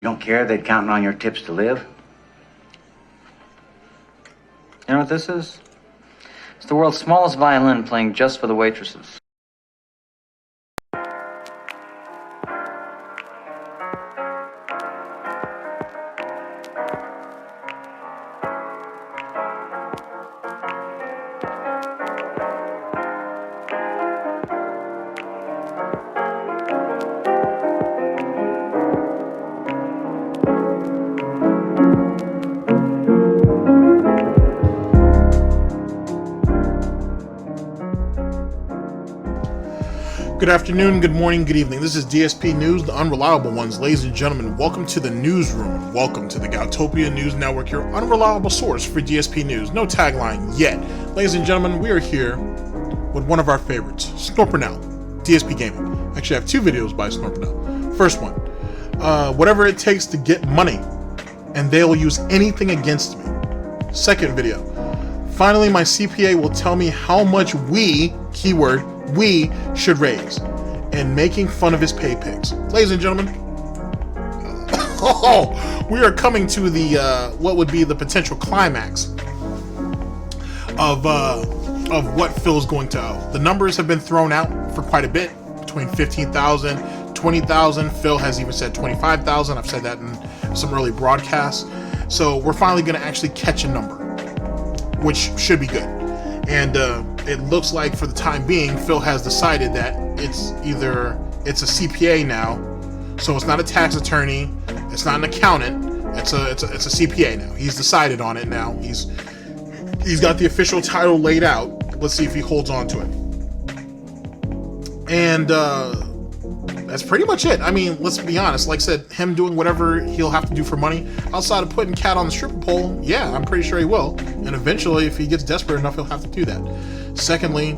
You don't care they'd counting on your tips to live? You know what this is? It's the world's smallest violin playing just for the waitresses. Good afternoon, good morning, good evening. This is DSP News, the unreliable ones. Ladies and gentlemen, welcome to the newsroom. Welcome to the Galtopia News Network, your unreliable source for DSP News. No tagline yet. Ladies and gentlemen, we are here with one of our favorites, Snort Burnell, Dspgaming. Actually, I have two videos by Snort Burnell. First one, whatever it takes to get money, and they will use anything against me. Second video, finally my CPA will tell me how much we, keyword, we should raise, and making fun of his paypigs. Ladies and gentlemen, we are coming to the what would be the potential climax of what Phil's going to owe. The numbers have been thrown out for quite a bit, between 15,000, 20,000. Phil has even said 25,000. I've said that in some early broadcasts. So we're finally going to actually catch a number, which should be good. And it looks like for the time being, Phil has decided that it's a CPA now, so it's not a tax attorney, it's not an accountant, it's a CPA now. He's decided on it now. He's got the official title laid out. Let's see if he holds on to it. And that's pretty much it. I mean, let's be honest. Like I said, him doing whatever he'll have to do for money outside of putting Cat on the stripper pole, yeah, I'm pretty sure he will. And eventually, if he gets desperate enough, he'll have to do that. Secondly,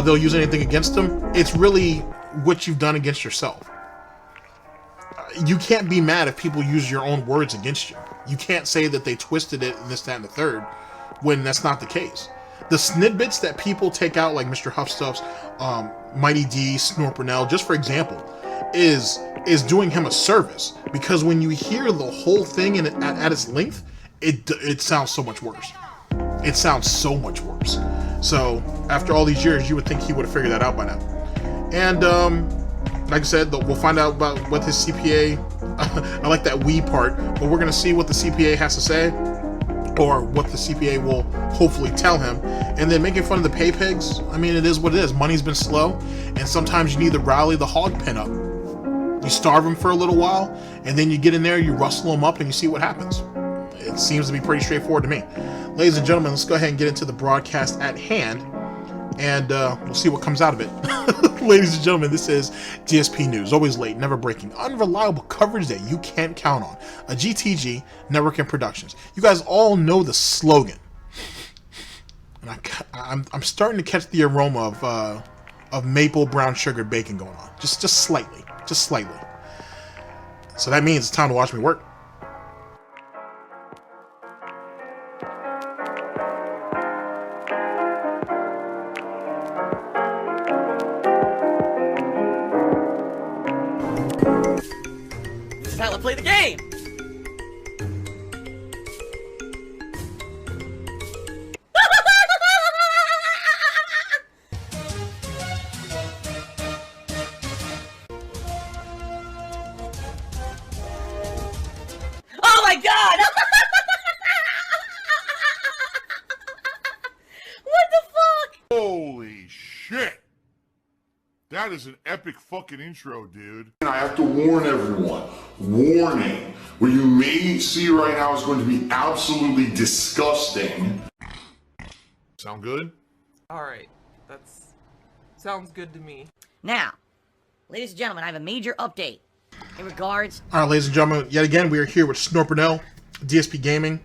they'll use anything against him. It's really what you've done against yourself. You can't be mad if people use your own words against you. You can't say that they twisted it and this, that, and the third, when that's not the case. The snippets that people take out, like Mrhuth Stuff's Mighty D, Snort Burnell, just for example, is doing him a service, because when you hear the whole thing at its length, it sounds so much worse. It sounds so much worse. So after all these years, you would think he would have figured that out by now. And like I said, we'll find out about what his CPA. I like that "we" part, but we're gonna see what the CPA has to say, or what the CPA will hopefully tell him. And then making fun of the paypigs, I mean, it is what it is. Money's been slow, and sometimes you need to rally the hog pen up. You starve them for a little while, and then you get in there, you rustle them up, and you see what happens. It seems to be pretty straightforward to me. Ladies and gentlemen, let's go ahead and get into the broadcast at hand, and we'll see what comes out of it. Ladies and gentlemen, this is DSP News. Always late, never breaking, unreliable coverage that you can't count on. A GTG Network Productions. You guys all know the slogan. And I'm starting to catch the aroma of maple brown sugar bacon going on. Just slightly. Just slightly. So that means it's time to watch me work. This is how I play the game! Oh my god! What the fuck? Holy shit! That is an epic fucking intro, dude. And I have to warn everyone. Warning. What you may see right now is going to be absolutely disgusting. Sound good? Alright, sounds good to me. Now, ladies and gentlemen, I have a major update. In regards... Alright, ladies and gentlemen, yet again, we are here with Snort Burnell, Dspgaming.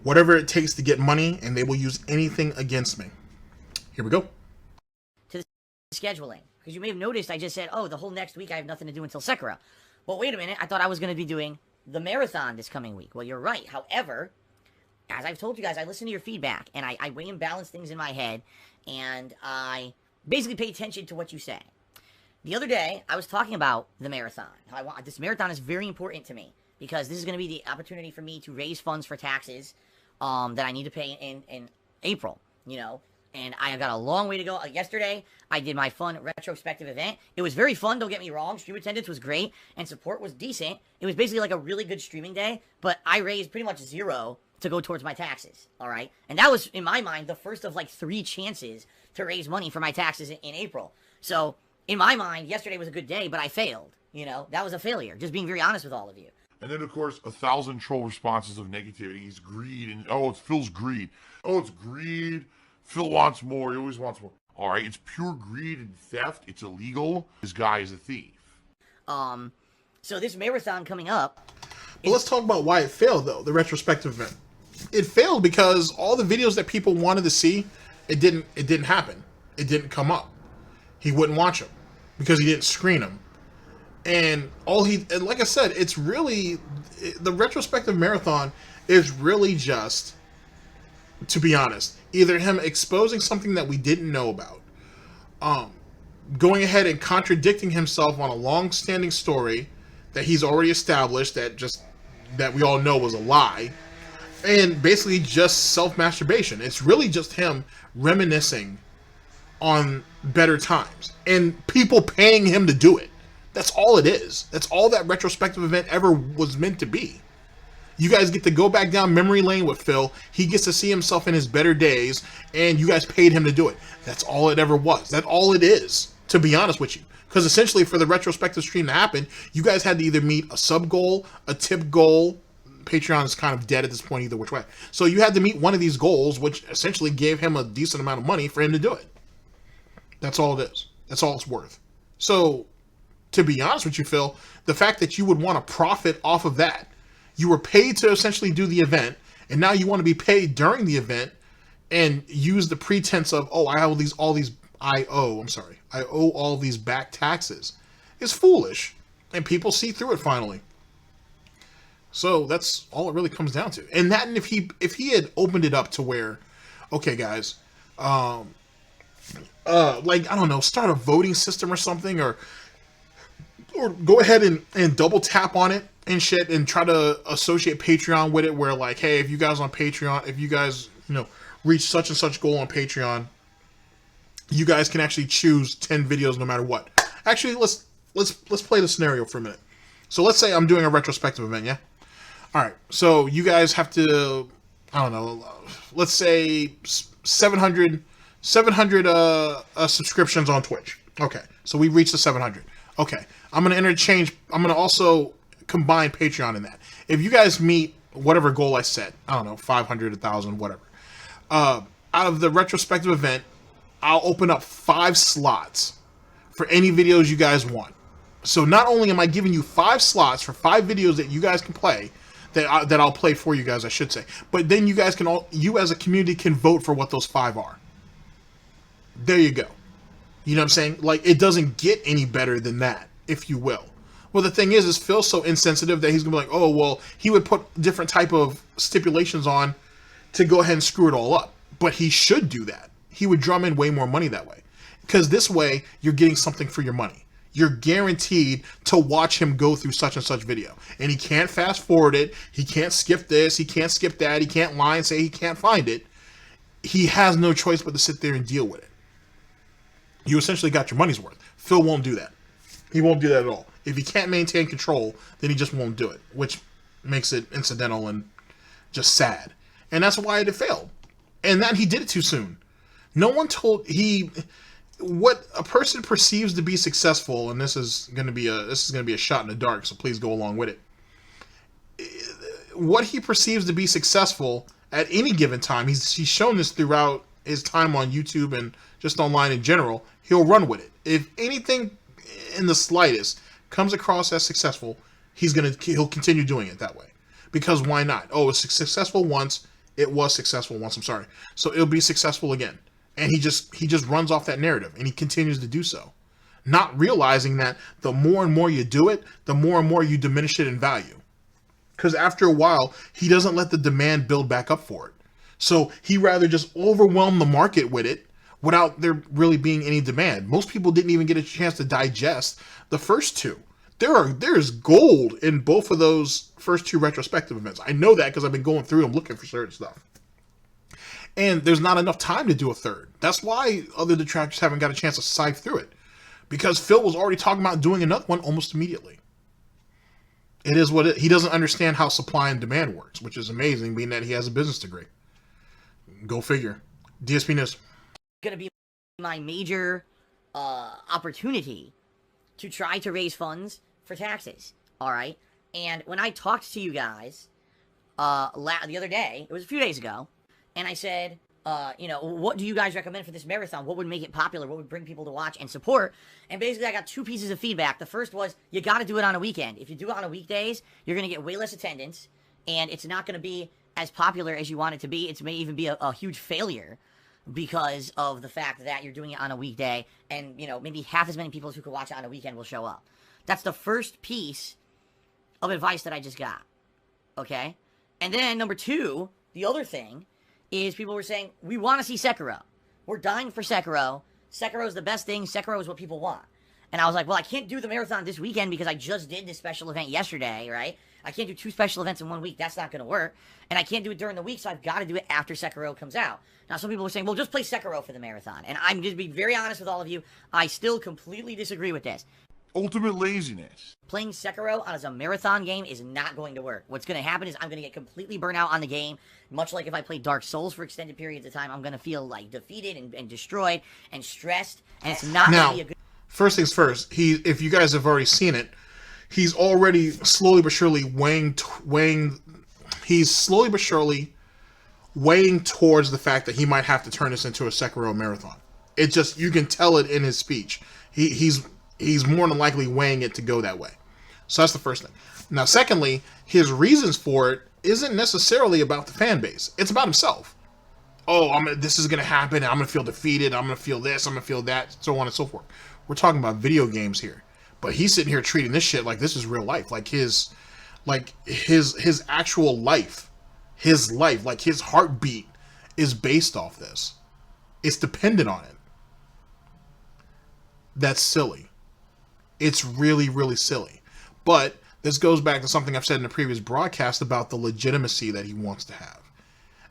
Whatever it takes to get money, and they will use anything against me. Here we go. To the scheduling. Because you may have noticed I just said, oh, the whole next week I have nothing to do until C.R.E.A.M. Well, wait a minute. I thought I was going to be doing the marathon this coming week. Well, you're right. However, as I've told you guys, I listen to your feedback, and I weigh and balance things in my head, and I basically pay attention to what you say. The other day, I was talking about the marathon. This marathon is very important to me because this is going to be the opportunity for me to raise funds for taxes that I need to pay in April, you know. And I got a long way to go. Yesterday, I did my fun retrospective event. It was very fun, don't get me wrong. Stream attendance was great, and support was decent. It was basically like a really good streaming day, but I raised pretty much zero to go towards my taxes, all right? And that was, in my mind, the first of like 3 chances to raise money for my taxes in April. So, in my mind, yesterday was a good day, but I failed, you know? That was a failure, just being very honest with all of you. And then, of course, 1,000 troll responses of negativity. He's greed, and oh, it's Phil's greed. Oh, it's greed. Phil wants more. He always wants more. All right, it's pure greed and theft. It's illegal. This guy is a thief. So this marathon coming up. Well, let's talk about why it failed, though. The retrospective event. It failed because all the videos that people wanted to see, it didn't happen. It didn't come up. He wouldn't watch them because he didn't screen them. And like I said, it's really the retrospective marathon is really just, to be honest, either him exposing something that we didn't know about, going ahead and contradicting himself on a long-standing story that he's already established that we all know was a lie, and basically just self-masturbation. It's really just him reminiscing on better times and people paying him to do it. That's all it is. That's all that retrospective event ever was meant to be. You guys get to go back down memory lane with Phil. He gets to see himself in his better days, and you guys paid him to do it. That's all it ever was. That's all it is, to be honest with you. Because essentially, for the retrospective stream to happen, you guys had to either meet a sub goal, a tip goal. Patreon is kind of dead at this point either which way. So you had to meet one of these goals, which essentially gave him a decent amount of money for him to do it. That's all it is. That's all it's worth. So, to be honest with you, Phil, the fact that you would want to profit off of that, you were paid to essentially do the event, and now you want to be paid during the event and use the pretense of, oh, I owe all these back taxes, is foolish. And people see through it finally. So that's all it really comes down to. And if he had opened it up to where, okay, guys, like, I don't know, start a voting system or something, or go ahead and double tap on it and shit, and try to associate Patreon with it, where like, hey, if you guys on Patreon, if you guys, reach such and such goal on Patreon, you guys can actually choose 10 videos no matter what. Actually, let's play the scenario for a minute. So let's say I'm doing a retrospective event, yeah? All right, so you guys have to, I don't know, let's say 700 subscriptions on Twitch. Okay, so we reached the 700. Okay, I'm going to also combine Patreon in that. If you guys meet whatever goal I set, I don't know, 500, 1,000, whatever, out of the retrospective event, I'll open up 5 slots for any videos you guys want. So not only am I giving you 5 slots for 5 videos that you guys can play, that I'll play for you guys, I should say, but then you guys you as a community can vote for what those 5 are. There you go. You know what I'm saying? Like, it doesn't get any better than that, if you will. Well, the thing is Phil's so insensitive that he's going to be like, oh, well, he would put different type of stipulations on to go ahead and screw it all up. But he should do that. He would drum in way more money that way. Because this way, you're getting something for your money. You're guaranteed to watch him go through such and such video. And he can't fast forward it. He can't skip this. He can't skip that. He can't lie and say he can't find it. He has no choice but to sit there and deal with it. You essentially got your money's worth. Phil won't do that. He won't do that at all. If he can't maintain control, then he just won't do it, which makes it incidental and just sad. And that's why it failed. And then he did it too soon. No one told what a person perceives to be successful, and this is going to be a shot in the dark, so please go along with it. What he perceives to be successful at any given time, he's shown this throughout his time on YouTube and just online in general, he'll run with it. If anything in the slightest comes across as successful, he'll continue doing it that way. Because why not? Oh, it's successful once. It was successful once, I'm sorry. So it'll be successful again. And he just runs off that narrative, and he continues to do so. Not realizing that the more and more you do it, the more and more you diminish it in value. Because after a while, he doesn't let the demand build back up for it. So he rather just overwhelm the market with it, without there really being any demand. Most people didn't even get a chance to digest the first two. There's gold in both of those first two retrospective events. I know that because I've been going through them looking for certain stuff. And there's not enough time to do a third. That's why other detractors haven't got a chance to sift through it. Because Phil was already talking about doing another one almost immediately. It is what he doesn't understand how supply and demand works, which is amazing, being that he has a business degree. Go figure. DSP News. Going to be my major opportunity to try to raise funds for taxes. All right. And when I talked to you guys the other day, it was a few days ago, and I said, what do you guys recommend for this marathon? What would make it popular? What would bring people to watch and support? And basically, I got two pieces of feedback. The first was, you got to do it on a weekend. If you do it on a weekdays, you're going to get way less attendance, and it's not going to be as popular as you want it to be. It may even be a huge failure because of the fact that you're doing it on a weekday, and, maybe half as many people who could watch it on a weekend will show up. That's the first piece of advice that I just got. Okay? And then, number two, the other thing is people were saying, we want to see Sekiro. We're dying for Sekiro. Sekiro is the best thing. Sekiro is what people want. And I was like, well, I can't do the marathon this weekend because I just did this special event yesterday, right? I can't do 2 special events in 1 week. That's not going to work. And I can't do it during the week, so I've got to do it after Sekiro comes out. Now, some people were saying, well, just play Sekiro for the marathon. And I'm going to be very honest with all of you. I still completely disagree with this. Ultimate laziness. Playing Sekiro as a marathon game is not going to work. What's going to happen is I'm going to get completely burnt out on the game. Much like if I play Dark Souls for extended periods of time, I'm going to feel like defeated and destroyed and stressed. And it's not going to be a good... First things first, if you guys have already seen it, he's already slowly but surely weighing towards the fact that he might have to turn this into a Sekiro marathon. It just, you can tell it in his speech. He's more than likely weighing it to go that way. So that's the first thing. Now, secondly, his reasons for it isn't necessarily about the fan base. It's about himself. Oh, this is going to happen. I'm going to feel defeated. I'm going to feel this. I'm going to feel that, so on and so forth. We're talking about video games here. But he's sitting here treating this shit like this is real life. Like his actual life. His life. Like his heartbeat is based off this. It's dependent on it. That's silly. It's really, really silly. But this goes back to something I've said in a previous broadcast about the legitimacy that he wants to have.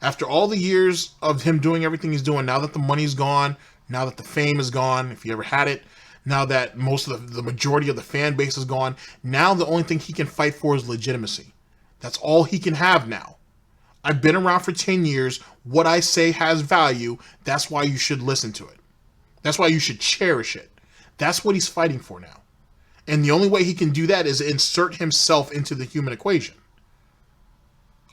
After all the years of him doing everything he's doing, now that the money's gone, now that the fame is gone, if he ever had it, now that most of the majority of the fan base is gone, now the only thing he can fight for is legitimacy. That's all he can have now. I've been around for 10 years. What I say has value. That's why you should listen to it. That's why you should cherish it. That's what he's fighting for now. And the only way he can do that is insert himself into the human equation.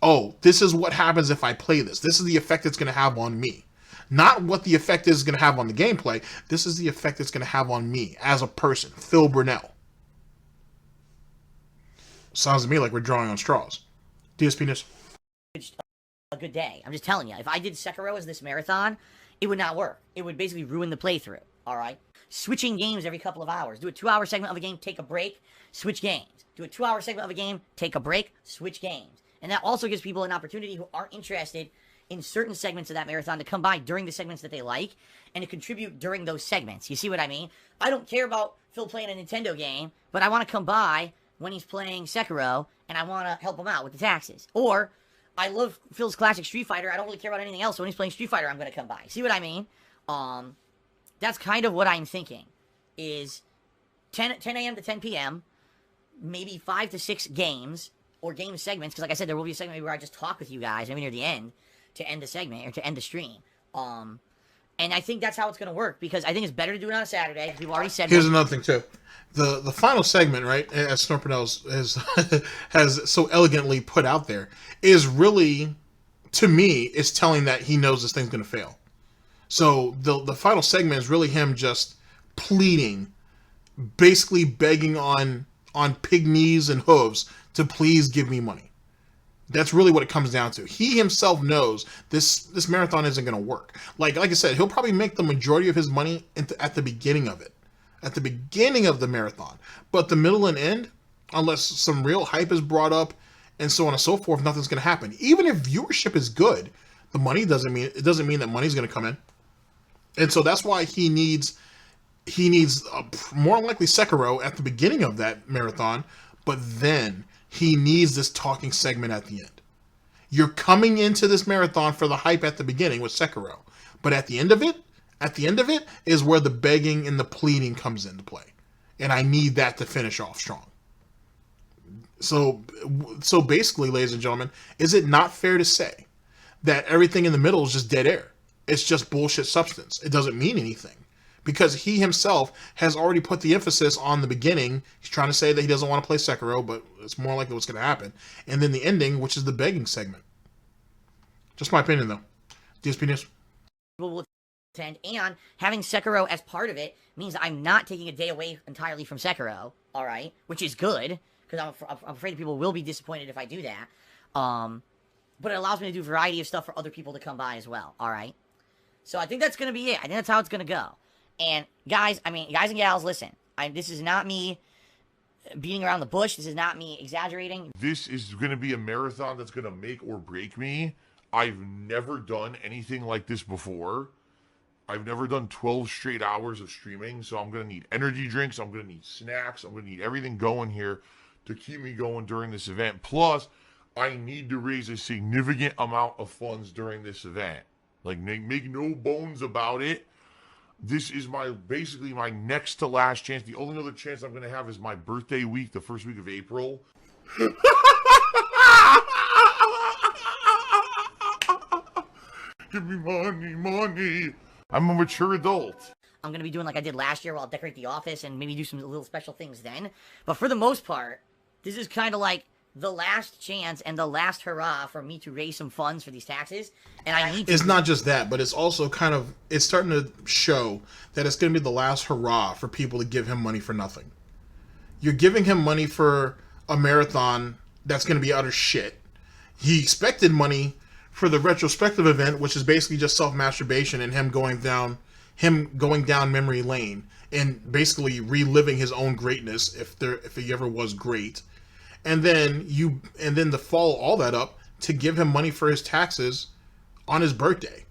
Oh, this is what happens if I play this. This is the effect it's going to have on me. Not what the effect is going to have on the gameplay. This is the effect it's going to have on me as a person. Phil Burnell. Sounds to me like we're drawing on straws. DSP News. A good day. I'm just telling you. If I did Sekiro as this marathon, it would not work. It would basically ruin the playthrough. All right? Switching games every couple of hours. Do a 2-hour segment of a game, take a break, switch games. Do a 2-hour segment of a game, take a break, switch games. And that also gives people an opportunity who aren't interested in certain segments of that marathon to come by during the segments that they like and to contribute during those segments. You see what I mean? I don't care about Phil playing a Nintendo game, but I want to come by when he's playing Sekiro and I want to help him out with the taxes. Or I love Phil's classic Street Fighter. I don't really care about anything else. So when he's playing Street Fighter, I'm going to come by. See what I mean? That's kind of what I'm thinking, is 10 a.m. to 10 p.m., maybe 5 to 6 games, or game segments, because like I said, there will be a segment where I just talk with you guys, maybe near the end, to end the segment, or to end the stream. And I think that's how it's going to work, because I think it's better to do it on a Saturday, because we've already said... Here's another thing, too. The final segment, right, as Snort Burnell has so elegantly put out there, is really, to me, is telling that he knows this thing's going to fail. So the final segment is really him just pleading, basically begging on pig knees and hooves to please give me money. That's really what it comes down to. He himself knows this marathon isn't going to work. Like I said, he'll probably make the majority of his money at the beginning of it, at the beginning of the marathon. But the middle and end, unless some real hype is brought up and so on and so forth, nothing's going to happen. Even if viewership is good, the money doesn't mean that money's going to come in. And so that's why he needs more likely Sekiro at the beginning of that marathon, but then he needs this talking segment at the end. You're coming into this marathon for the hype at the beginning with Sekiro, but at the end of it is where the begging and the pleading comes into play. And I need that to finish off strong. So basically, ladies and gentlemen, is it not fair to say that everything in the middle is just dead air? It's just bullshit substance. It doesn't mean anything. Because he himself has already put the emphasis on the beginning. He's trying to say that he doesn't want to play Sekiro, but it's more likely what's going to happen. And then the ending, which is the begging segment. Just my opinion, though. Dspnews. People will attend, and having Sekiro as part of it means I'm not taking a day away entirely from Sekiro, all right? Which is good, because I'm afraid people will be disappointed if I do that. But it allows me to do a variety of stuff for other people to come by as well, all right? So I think that's going to be it. I think that's how it's going to go. And guys and gals, listen. This is not me beating around the bush. This is not me exaggerating. This is going to be a marathon that's going to make or break me. I've never done anything like this before. I've never done 12 straight hours of streaming, so I'm going to need energy drinks. I'm going to need snacks. I'm going to need everything going here to keep me going during this event. Plus, I need to raise a significant amount of funds during this event. Like, make no bones about it. This is basically my next to last chance. The only other chance I'm going to have is my birthday week, the first week of April. Give me money. I'm a mature adult. I'm going to be doing like I did last year where I'll decorate the office and maybe do some little special things then. But for the most part, this is kind of like the last chance and the last hurrah for me to raise some funds for these taxes. And I need to. It's not just that, but it's also it's starting to show that it's going to be the last hurrah for people to give him money for nothing. You're giving him money for a marathon that's going to be utter shit. He expected money for the retrospective event, which is basically just self-masturbation and him going down memory lane and basically reliving his own greatness if he ever was great. And then to follow all that up to give him money for his taxes on his birthday.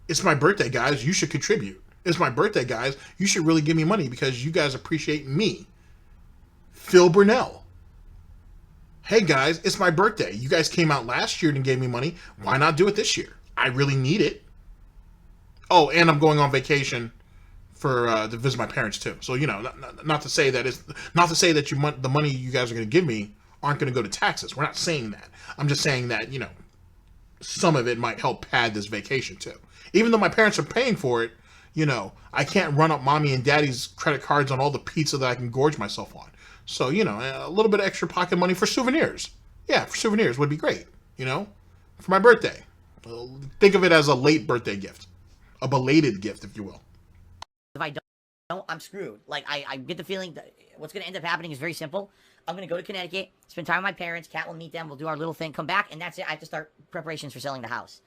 It's my birthday, guys. You should contribute. It's my birthday, guys. You should really give me money because you guys appreciate me. Phil Burnell. Hey, guys, it's my birthday. You guys came out last year and gave me money. Why not do it this year? I really need it. Oh, and I'm going on vacation to visit my parents too. So, not to say that the money you guys are going to give me aren't going to go to taxes. We're not saying that. I'm just saying that, some of it might help pad this vacation too. Even though my parents are paying for it, I can't run up mommy and daddy's credit cards on all the pizza that I can gorge myself on. So, a little bit of extra pocket money for souvenirs. Yeah, for souvenirs would be great, for my birthday. Think of it as a late birthday gift. A belated gift, if you will. If I don't, I'm screwed. Like, I get the feeling that what's going to end up happening is very simple. I'm going to go to Connecticut, spend time with my parents, Kat will meet them, we'll do our little thing, come back, and that's it. I have to start preparations for selling the house.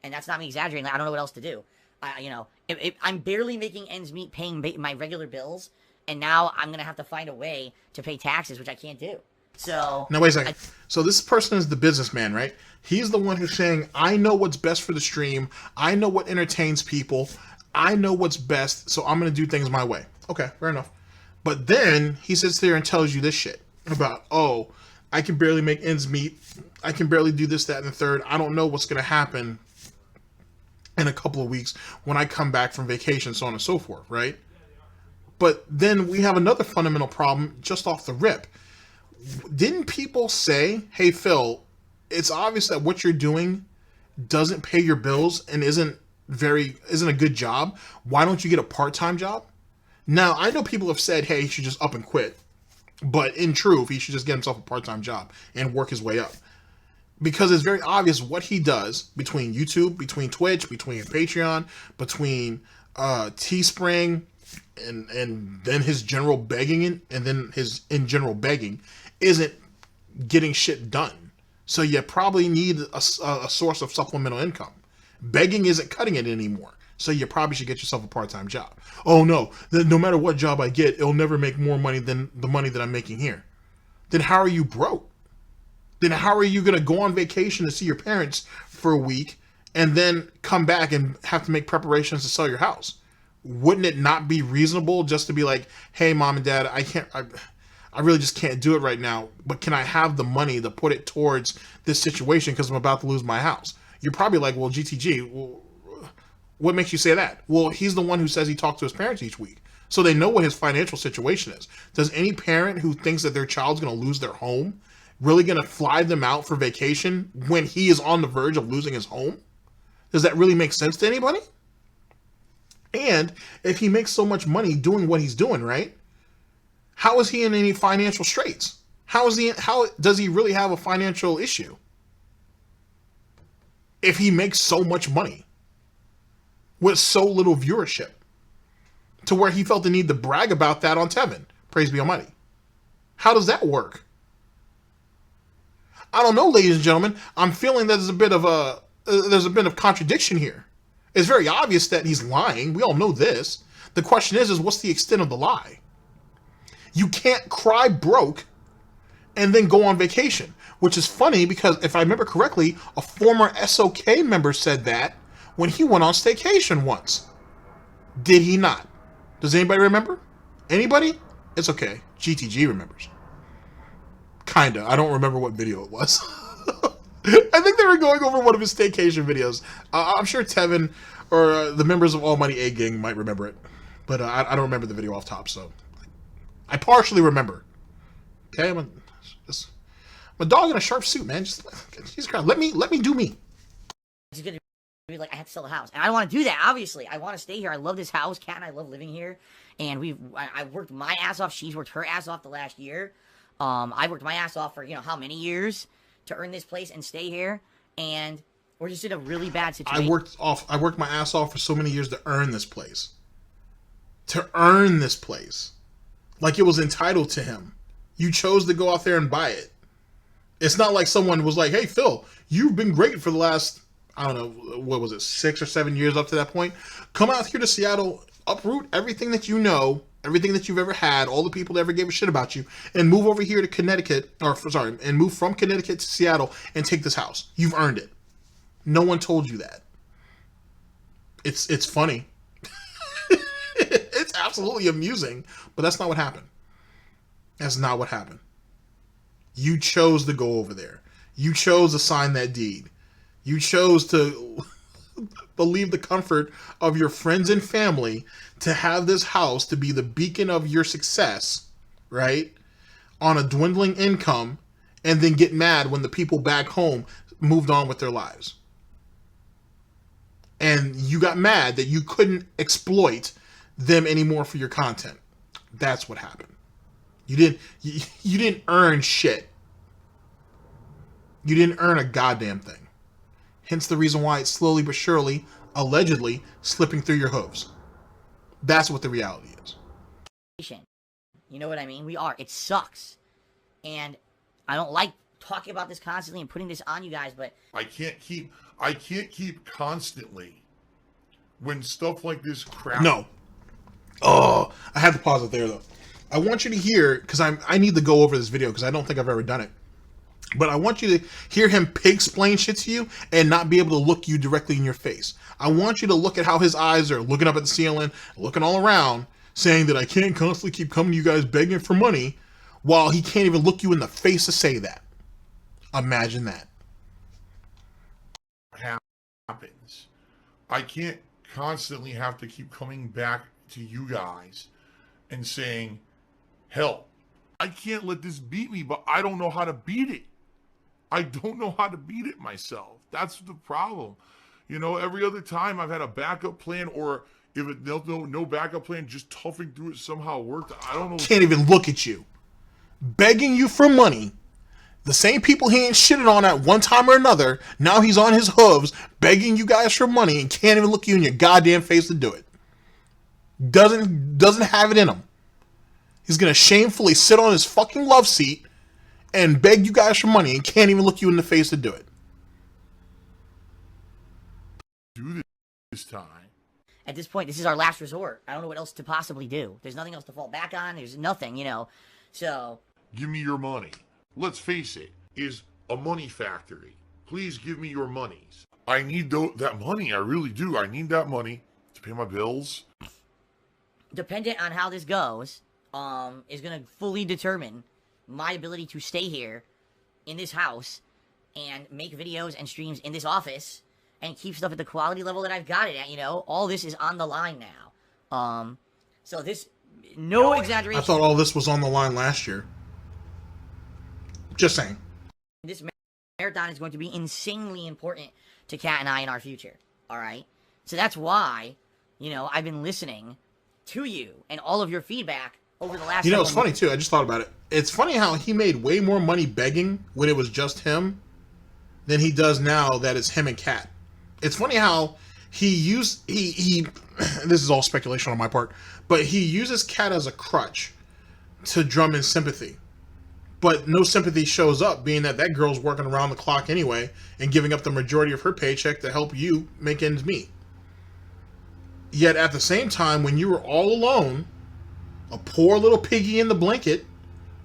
And that's not me exaggerating. Like, I don't know what else to do. I'm barely making ends meet paying my regular bills, and now I'm going to have to find a way to pay taxes, which I can't do. So... Now, wait a second. So this person is the businessman, right? He's the one who's saying, I know what's best for the stream. I know what entertains people. I know what's best, so I'm going to do things my way. Okay, fair enough. But then he sits there and tells you this shit about, oh, I can barely make ends meet. I can barely do this, that, and the third. I don't know what's going to happen in a couple of weeks when I come back from vacation, so on and so forth, right? But then we have another fundamental problem just off the rip. Didn't people say, hey, Phil, it's obvious that what you're doing doesn't pay your bills and isn't a good job. Why don't you get a part-time job? Now, I know people have said, hey, he should just up and quit. But in truth, he should just get himself a part-time job and work his way up. Because it's very obvious what he does between YouTube, between Twitch, between Patreon, between Teespring, and then his general begging, and then his in general begging isn't getting shit done. So you probably need a source of supplemental income. Begging isn't cutting it anymore. So you probably should get yourself a part-time job. Oh no, no matter what job I get, it'll never make more money than the money that I'm making here. Then how are you broke? Then how are you going to go on vacation to see your parents for a week and then come back and have to make preparations to sell your house? wouldn't it not be reasonable just to be like, hey, mom and dad, I really just can't do it right now, but can I have the money to put it towards this situation because I'm about to lose my house? You're probably like, well, GTG, well, what makes you say that? Well, he's the one who says he talks to his parents each week, so they know what his financial situation is. Does any parent who thinks that their child's going to lose their home really going to fly them out for vacation when he is on the verge of losing his home? Does that really make sense to anybody? And if he makes so much money doing what he's doing, right? How is he in any financial straits? How does he really have a financial issue? If he makes so much money with so little viewership to where he felt the need to brag about that on Tevin. Praise be Almighty. How does that work? I don't know, ladies and gentlemen. I'm feeling that there's a bit of contradiction here. It's very obvious that he's lying. We all know this. The question is what's the extent of the lie? You can't cry broke and then go on vacation, which is funny because if I remember correctly, a former SOK member said that when he went on staycation once. Did he not? Does anybody remember? Anybody? It's okay. GTG remembers. Kinda. I don't remember what video it was. I think they were going over one of his staycation videos. I'm sure Tevin or the members of Almighty A Gang might remember it. But I don't remember the video off top, so I partially remember. Okay, I'm a dog in a sharp suit, man. Just let me do me. It's gonna be like I have to sell the house, and I don't want to do that. Obviously, I want to stay here. I love this house, Kat, and I love living here. And I worked my ass off. She's worked her ass off the last year. I worked my ass off for how many years to earn this place and stay here, and we're just in a really bad situation. I worked my ass off for so many years to earn this place. To earn this place. Like it was entitled to him. You chose to go out there and buy it. It's not like someone was like, hey, Phil, you've been great for the last, I don't know, what was it, 6 or 7 years up to that point. Come out here to Seattle, uproot everything that you know, everything that you've ever had, all the people that ever gave a shit about you, and move over here to Connecticut, and move from Connecticut to Seattle and take this house. You've earned it. No one told you that. It's funny. It's absolutely amusing, but that's not what happened. That's not what happened. You chose to go over there. You chose to sign that deed. You chose to leave the comfort of your friends and family to have this house to be the beacon of your success, right? On a dwindling income, and then get mad when the people back home moved on with their lives. And you got mad that you couldn't exploit them anymore for your content. That's what happened. You didn't earn shit. You didn't earn a goddamn thing. Hence the reason why it's slowly but surely, allegedly, slipping through your hooves. That's what the reality is. You know what I mean? We are. It sucks. And I don't like talking about this constantly and putting this on you guys, but I can't keep constantly when stuff like this crap. No. Oh, I had to pause it there though. I want you to hear, because I need to go over this video because I don't think I've ever done it. But I want you to hear him pig-splain shit to you and not be able to look you directly in your face. I want you to look at how his eyes are looking up at the ceiling, looking all around, saying that I can't constantly keep coming to you guys begging for money, while he can't even look you in the face to say that. Imagine that. Happens. I can't constantly have to keep coming back to you guys and saying, hell, I can't let this beat me, but I don't know how to beat it. I don't know how to beat it myself. That's the problem. Every other time I've had a backup plan, or if it no backup plan, just toughing through it somehow worked. I don't know. Can't even look at you. Begging you for money. The same people he ain't shitting on at one time or another, now he's on his hooves begging you guys for money and can't even look you in your goddamn face to do it. Doesn't have it in him. He's gonna shamefully sit on his fucking love seat and beg you guys for money and can't even look you in the face to do it. Do this time. at this point, this is our last resort. I don't know what else to possibly do. There's nothing else to fall back on. There's nothing, So... Give me your money. Let's face it, is a money factory. Please give me your monies. I need that money. I really do. I need that money to pay my bills, dependent on how this goes, is gonna fully determine my ability to stay here in this house and make videos and streams in this office and keep stuff at the quality level that I've got it at, you know? All this is on the line now. So this, no exaggeration. I thought all this was on the line last year. Just saying. This marathon is going to be insanely important to Kat and I in our future, alright? So that's why, you know, I've been listening to you and all of your feedback over the last... You know, it's funny, too. I just thought about it. It's funny how he made way more money begging when it was just him than he does now that it's him and Kat. It's funny how he this is all speculation on my part, but he uses Kat as a crutch to drum in sympathy. But no sympathy shows up, being that that girl's working around the clock anyway and giving up the majority of her paycheck to help you make ends meet. Yet at the same time, when you were all alone, a poor little piggy in the blanket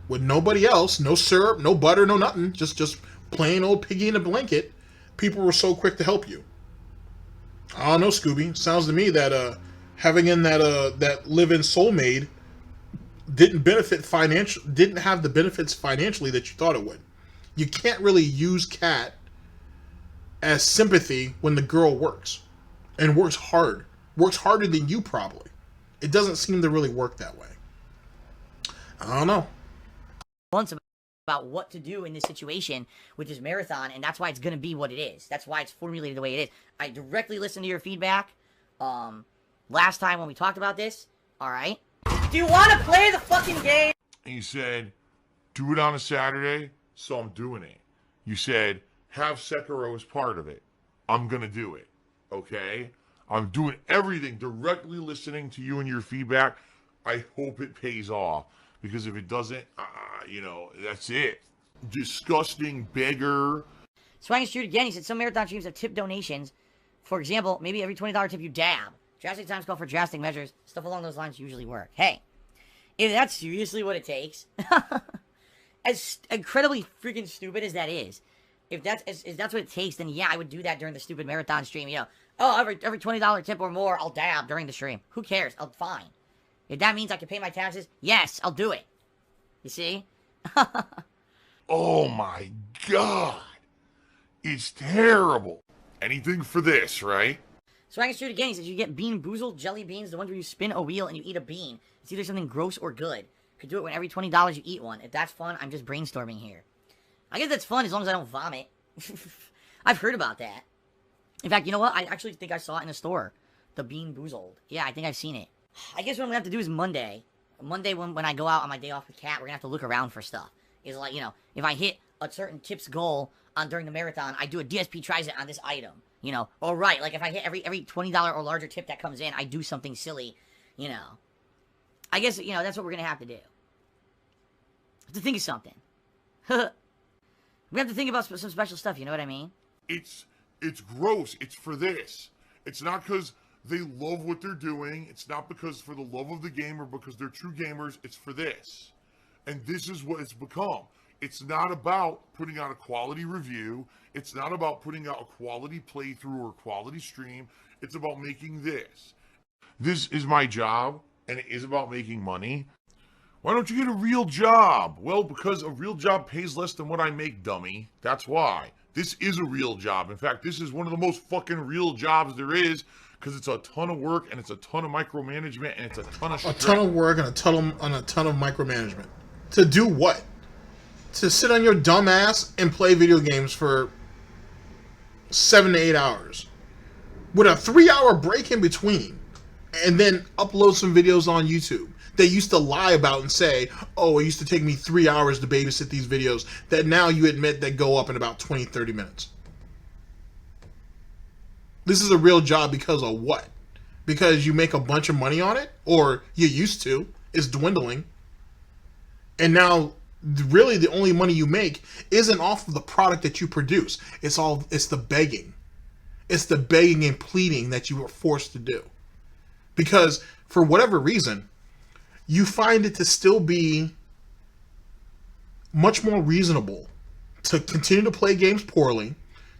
with nobody else, no syrup, no butter, no nothing, just plain old piggy in a blanket, people were so quick to help you. I don't know, Scooby. Sounds to me that having in that live-in soulmate didn't have the benefits financially that you thought it would. You can't really use Kat as sympathy when the girl works and works hard. Works harder than you probably. It doesn't seem to really work that way. I don't know. Once about what to do in this situation with this marathon, and that's why it's going to be what it is. That's why it's formulated the way it is. I directly listened to your feedback last time when we talked about this. All right. Do you want to play the fucking game? And you said, do it on a Saturday, so I'm doing it. You said, have Sekiro as part of it. I'm going to do it. Okay? I'm doing everything, directly listening to you and your feedback. I hope it pays off. Because if it doesn't, you know, that's it. Disgusting beggar. Swang is true again. He said some marathon streams have tip donations. For example, maybe every $20 tip you dab. Drastic times call for drastic measures. Stuff along those lines usually work. Hey, if that's seriously what it takes, as incredibly freaking stupid as that is, if that's what it takes, then yeah, I would do that during the stupid marathon stream. You know, oh, every $20 tip or more, I'll dab during the stream. Who cares? I'll fine. If that means I can pay my taxes, yes, I'll do it. You see? Oh my God. It's terrible. Anything for this, right? Swag is true again. He says you get bean boozled jelly beans, the ones where you spin a wheel and you eat a bean. It's either something gross or good. You could do it when every $20 you eat one. If that's fun, I'm just brainstorming here. I guess that's fun as long as I don't vomit. I've heard about that. In fact, you know what? I actually think I saw it in the store. The bean boozled. Yeah, I think I've seen it. I guess what I'm going to have to do is Monday. Monday when I go out on my day off with Kat, we're going to have to look around for stuff. It's like, you know, if I hit a certain tips goal during the marathon, I do a DSP tries it on this item. You know, or right, like if I hit every $20 or larger tip that comes in, I do something silly, you know. I guess, you know, that's what we're going to have to do. Have to think of something. We have to think about some special stuff, you know what I mean? It's gross. It's for this. It's not because they love what they're doing. It's not because for the love of the game or because they're true gamers. It's for this. And this is what it's become. It's not about putting out a quality review. It's not about putting out a quality playthrough or quality stream. It's about making this. This is my job, and it is about making money. Why don't you get a real job? Well, because a real job pays less than what I make, dummy. That's why. This is a real job. In fact, this is one of the most fucking real jobs there is because it's a ton of work, and it's a ton of micromanagement, and it's a ton of stress. A ton of work and a ton of micromanagement. To do what? To sit on your dumb ass and play video games for 7 to 8 hours with a 3-hour break in between and then upload some videos on YouTube. They used to lie about and say, oh, it used to take me 3 hours to babysit these videos that now you admit that go up in about 20, 30 minutes. This is a real job because of what? Because you make a bunch of money on it? Or you used to. It's dwindling. And now really the only money you make isn't off of the product that you produce. It's the begging. It's the begging and pleading that you are forced to do. Because for whatever reason, you find it to still be much more reasonable to continue to play games poorly,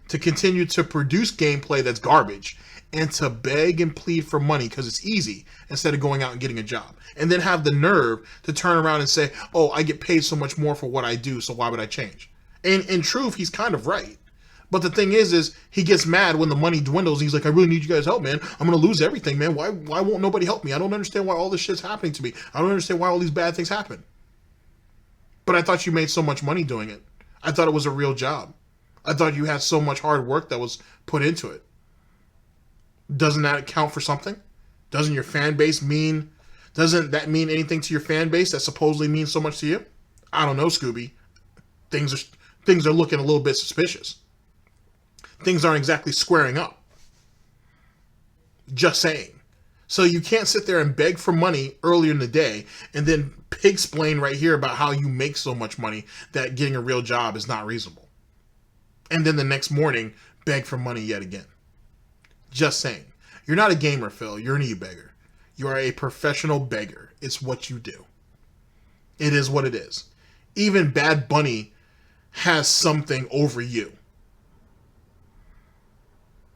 to continue to produce gameplay that's garbage, and to beg and plead for money because it's easy instead of going out and getting a job. And then have the nerve to turn around and say, oh, I get paid so much more for what I do, so why would I change? And in truth, he's kind of right. But the thing is he gets mad when the money dwindles. He's like, I really need you guys' help, man. I'm going to lose everything, man. Why won't nobody help me? I don't understand why all this shit's happening to me. I don't understand why all these bad things happen. But I thought you made so much money doing it. I thought it was a real job. I thought you had so much hard work that was put into it. Doesn't that account for something? Doesn't your fan base mean... Doesn't that mean anything to your fan base that supposedly means so much to you? I don't know, Scooby. Things are looking a little bit suspicious. Things aren't exactly squaring up. Just saying. So you can't sit there and beg for money earlier in the day and then pig-splain right here about how you make so much money that getting a real job is not reasonable. And then the next morning, beg for money yet again. Just saying. You're not a gamer, Phil. You're an e-beggar. You are a professional beggar. It's what you do. It is what it is. Even Bad Bunny has something over you.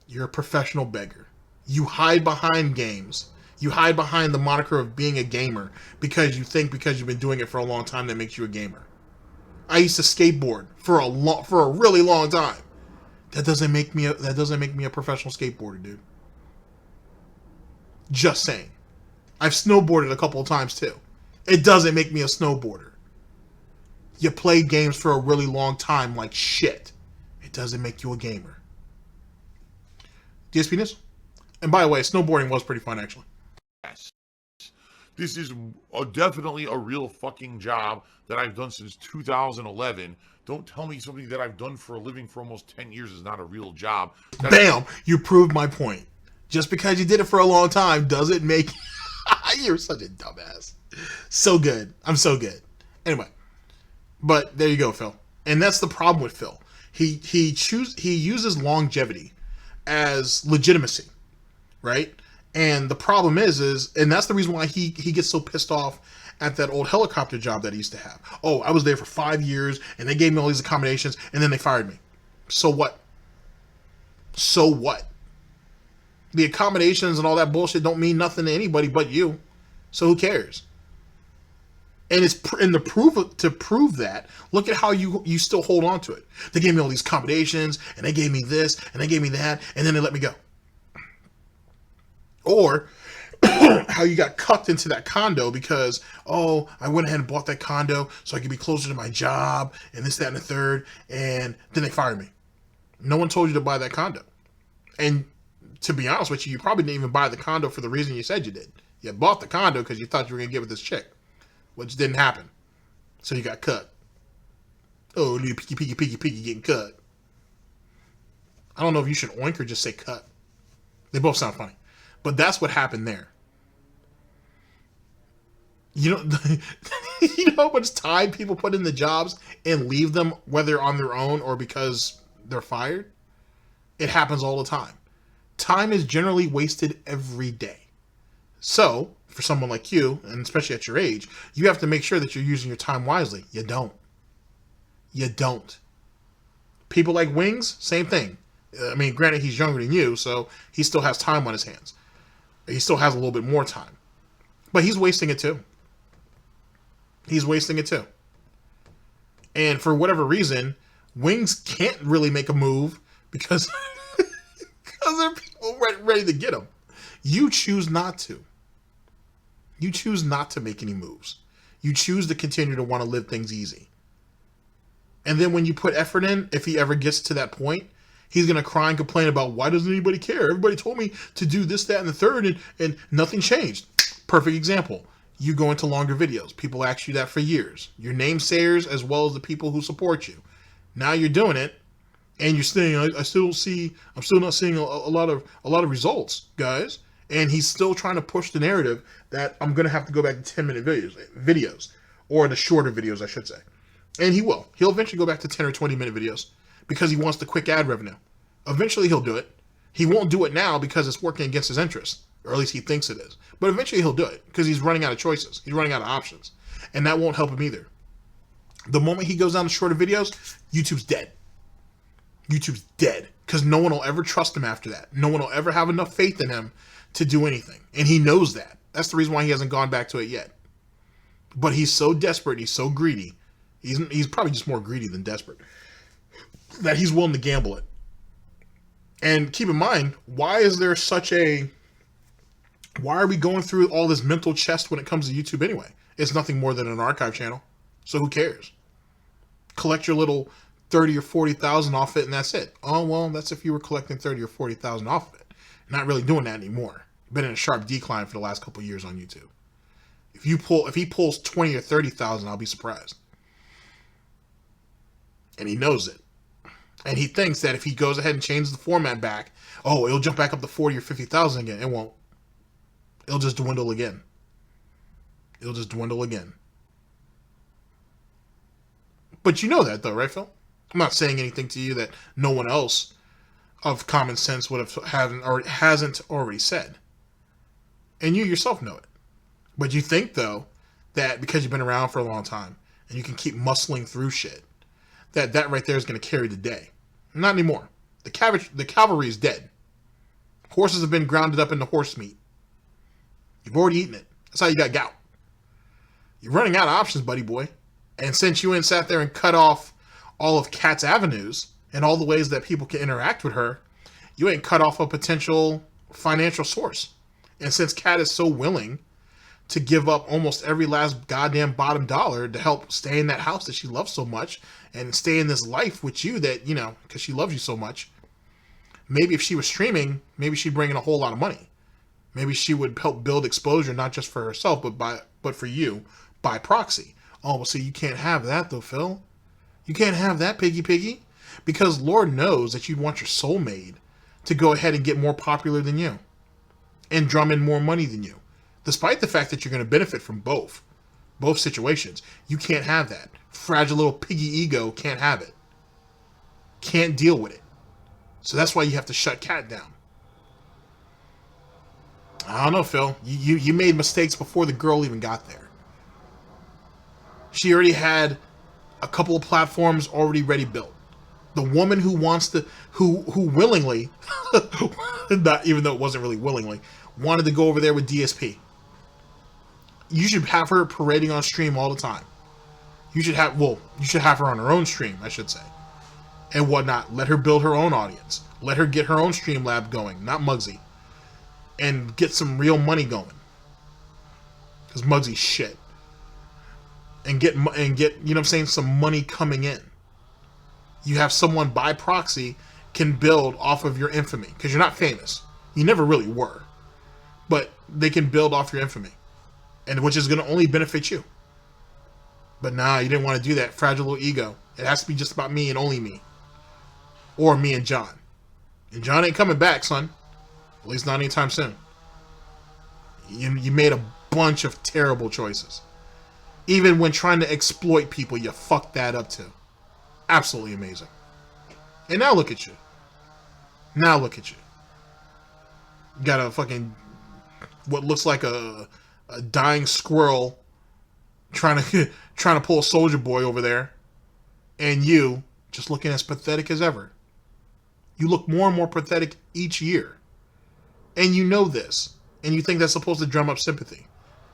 You're a professional beggar. You hide behind games. You hide behind the moniker of being a gamer because you think because you've been doing it for a long time that makes you a gamer. I used to skateboard for a really long time. That doesn't make me a professional skateboarder, dude. Just saying. I've snowboarded a couple of times too. It doesn't make me a snowboarder. You play games for a really long time like shit. It doesn't make you a gamer. Dspnews? And by the way, snowboarding was pretty fun, actually. Yes. This is definitely a real fucking job that I've done since 2011. Don't tell me something that I've done for a living for almost 10 years is not a real job. Bam! You proved my point. Just because you did it for a long time doesn't make... You're such a dumbass. So good. I'm so good. Anyway. But there you go, Phil. And that's the problem with Phil. He uses longevity as legitimacy, right? And the problem is, and that's the reason why he gets so pissed off at that old helicopter job that he used to have. Oh, I was there for 5 years, and they gave me all these accommodations, and then they fired me. So what? So what? The accommodations and all that bullshit don't mean nothing to anybody but you. So who cares? And it's to prove that, look at how you still hold on to it. They gave me all these accommodations, and they gave me this, and they gave me that, and then they let me go. Or how you got cucked into that condo because, oh, I went ahead and bought that condo so I could be closer to my job, and this, that, and the third, and then they fired me. No one told you to buy that condo. And to be honest with you, you probably didn't even buy the condo for the reason you said you did. You bought the condo because you thought you were going to get with this chick, which didn't happen. So you got cut. Oh, little piggy getting cut. I don't know if you should oink or just say cut. They both sound funny. But that's what happened there. You know, you know how much time people put in the jobs and leave them, whether on their own or because they're fired? It happens all the time. Time is generally wasted every day. So, for someone like you, and especially at your age, you have to make sure that you're using your time wisely. You don't. You don't. People like Wings, same thing. I mean, granted, he's younger than you, so he still has time on his hands. He still has a little bit more time. But he's wasting it too. He's wasting it too. And for whatever reason, Wings can't really make a move because, because there are people ready to get him. You choose not to. You choose not to make any moves. You choose to continue to want to live things easy. And then when you put effort in, if he ever gets to that point, he's going to cry and complain about why doesn't anybody care? Everybody told me to do this, that, and the third, and nothing changed. Perfect example. You go into longer videos. People ask you that for years. Your namesayers as well as the people who support you. Now you're doing it, and you're saying, I'm still not seeing a lot of results, guys. And he's still trying to push the narrative that I'm going to have to go back to 10-minute videos, or the shorter videos, I should say. And he will. He'll eventually go back to 10 or 20-minute videos because he wants the quick ad revenue. Eventually he'll do it. He won't do it now because it's working against his interests, or at least he thinks it is. But eventually he'll do it because he's running out of choices. He's running out of options. And that won't help him either. The moment he goes down to shorter videos, YouTube's dead. YouTube's dead. because no one will ever trust him after that. No one will ever have enough faith in him to do anything. And he knows that. That's the reason why he hasn't gone back to it yet. But he's so desperate, he's so greedy. He's probably just more greedy than desperate, that he's willing to gamble it. And keep in mind, why are we going through all this mental chess when it comes to YouTube anyway? It's nothing more than an archive channel. So who cares? Collect your little 30 or 40,000 off it and that's it. Oh, well, that's if you were collecting 30 or 40,000 off of it. You're not really doing that anymore. You've been in a sharp decline for the last couple of years on YouTube. If he pulls 20 or 30,000, I'll be surprised. And he knows it. And he thinks that if he goes ahead and changes the format back, oh, it'll jump back up to 40 or 50,000 again. It won't. It'll just dwindle again. It'll just dwindle again. But you know that though, right, Phil? I'm not saying anything to you that no one else of common sense hasn't already said. And you yourself know it. But you think, though, that because you've been around for a long time and you can keep muscling through shit, that right there is going to carry the day. Not anymore. The cavalry is dead. Horses have been grounded up into horse meat. You've already eaten it. That's how you got gout. You're running out of options, buddy boy. And since you ain't sat there and cut off all of Kat's avenues and all the ways that people can interact with her, you ain't cut off a potential financial source. And since Kat is so willing to give up almost every last goddamn bottom dollar to help stay in that house that she loves so much and stay in this life with you that, you know, because she loves you so much, maybe if she was streaming, maybe she'd bring in a whole lot of money. Maybe she would help build exposure, not just for herself, but for you by proxy. Oh, well, see, you can't have that though, Phil. You can't have that, piggy. Because Lord knows that you'd want your soulmate to go ahead and get more popular than you and drum in more money than you. Despite the fact that you're going to benefit from both situations, you can't have that. Fragile little piggy ego can't have it. Can't deal with it. So that's why you have to shut Kat down. I don't know, Phil. You made mistakes before the girl even got there. She already had a couple of platforms already ready built. The woman who willingly, not even though it wasn't really willingly, wanted to go over there with DSP. You should have her parading on stream all the time. You should have her on her own stream, I should say. And whatnot. Let her build her own audience. Let her get her own stream lab going, not Muggsy. And get some real money going. Because Muggsy's shit. And get, you know what I'm saying, some money coming in. You have someone by proxy can build off of your infamy. Because you're not famous. You never really were. But they can build off your infamy. And which is going to only benefit you. But nah, you didn't want to do that. Fragile little ego. It has to be just about me and only me. Or me and John. And John ain't coming back, son. At least not anytime soon. You made a bunch of terrible choices. Even when trying to exploit people, you fucked that up too. Absolutely amazing. And now look at you. Now look at you. You got a fucking... what looks like a dying squirrel trying to pull a soldier boy over there, and you just looking as pathetic as ever. You look more and more pathetic each year, and you know this, and you think that's supposed to drum up sympathy.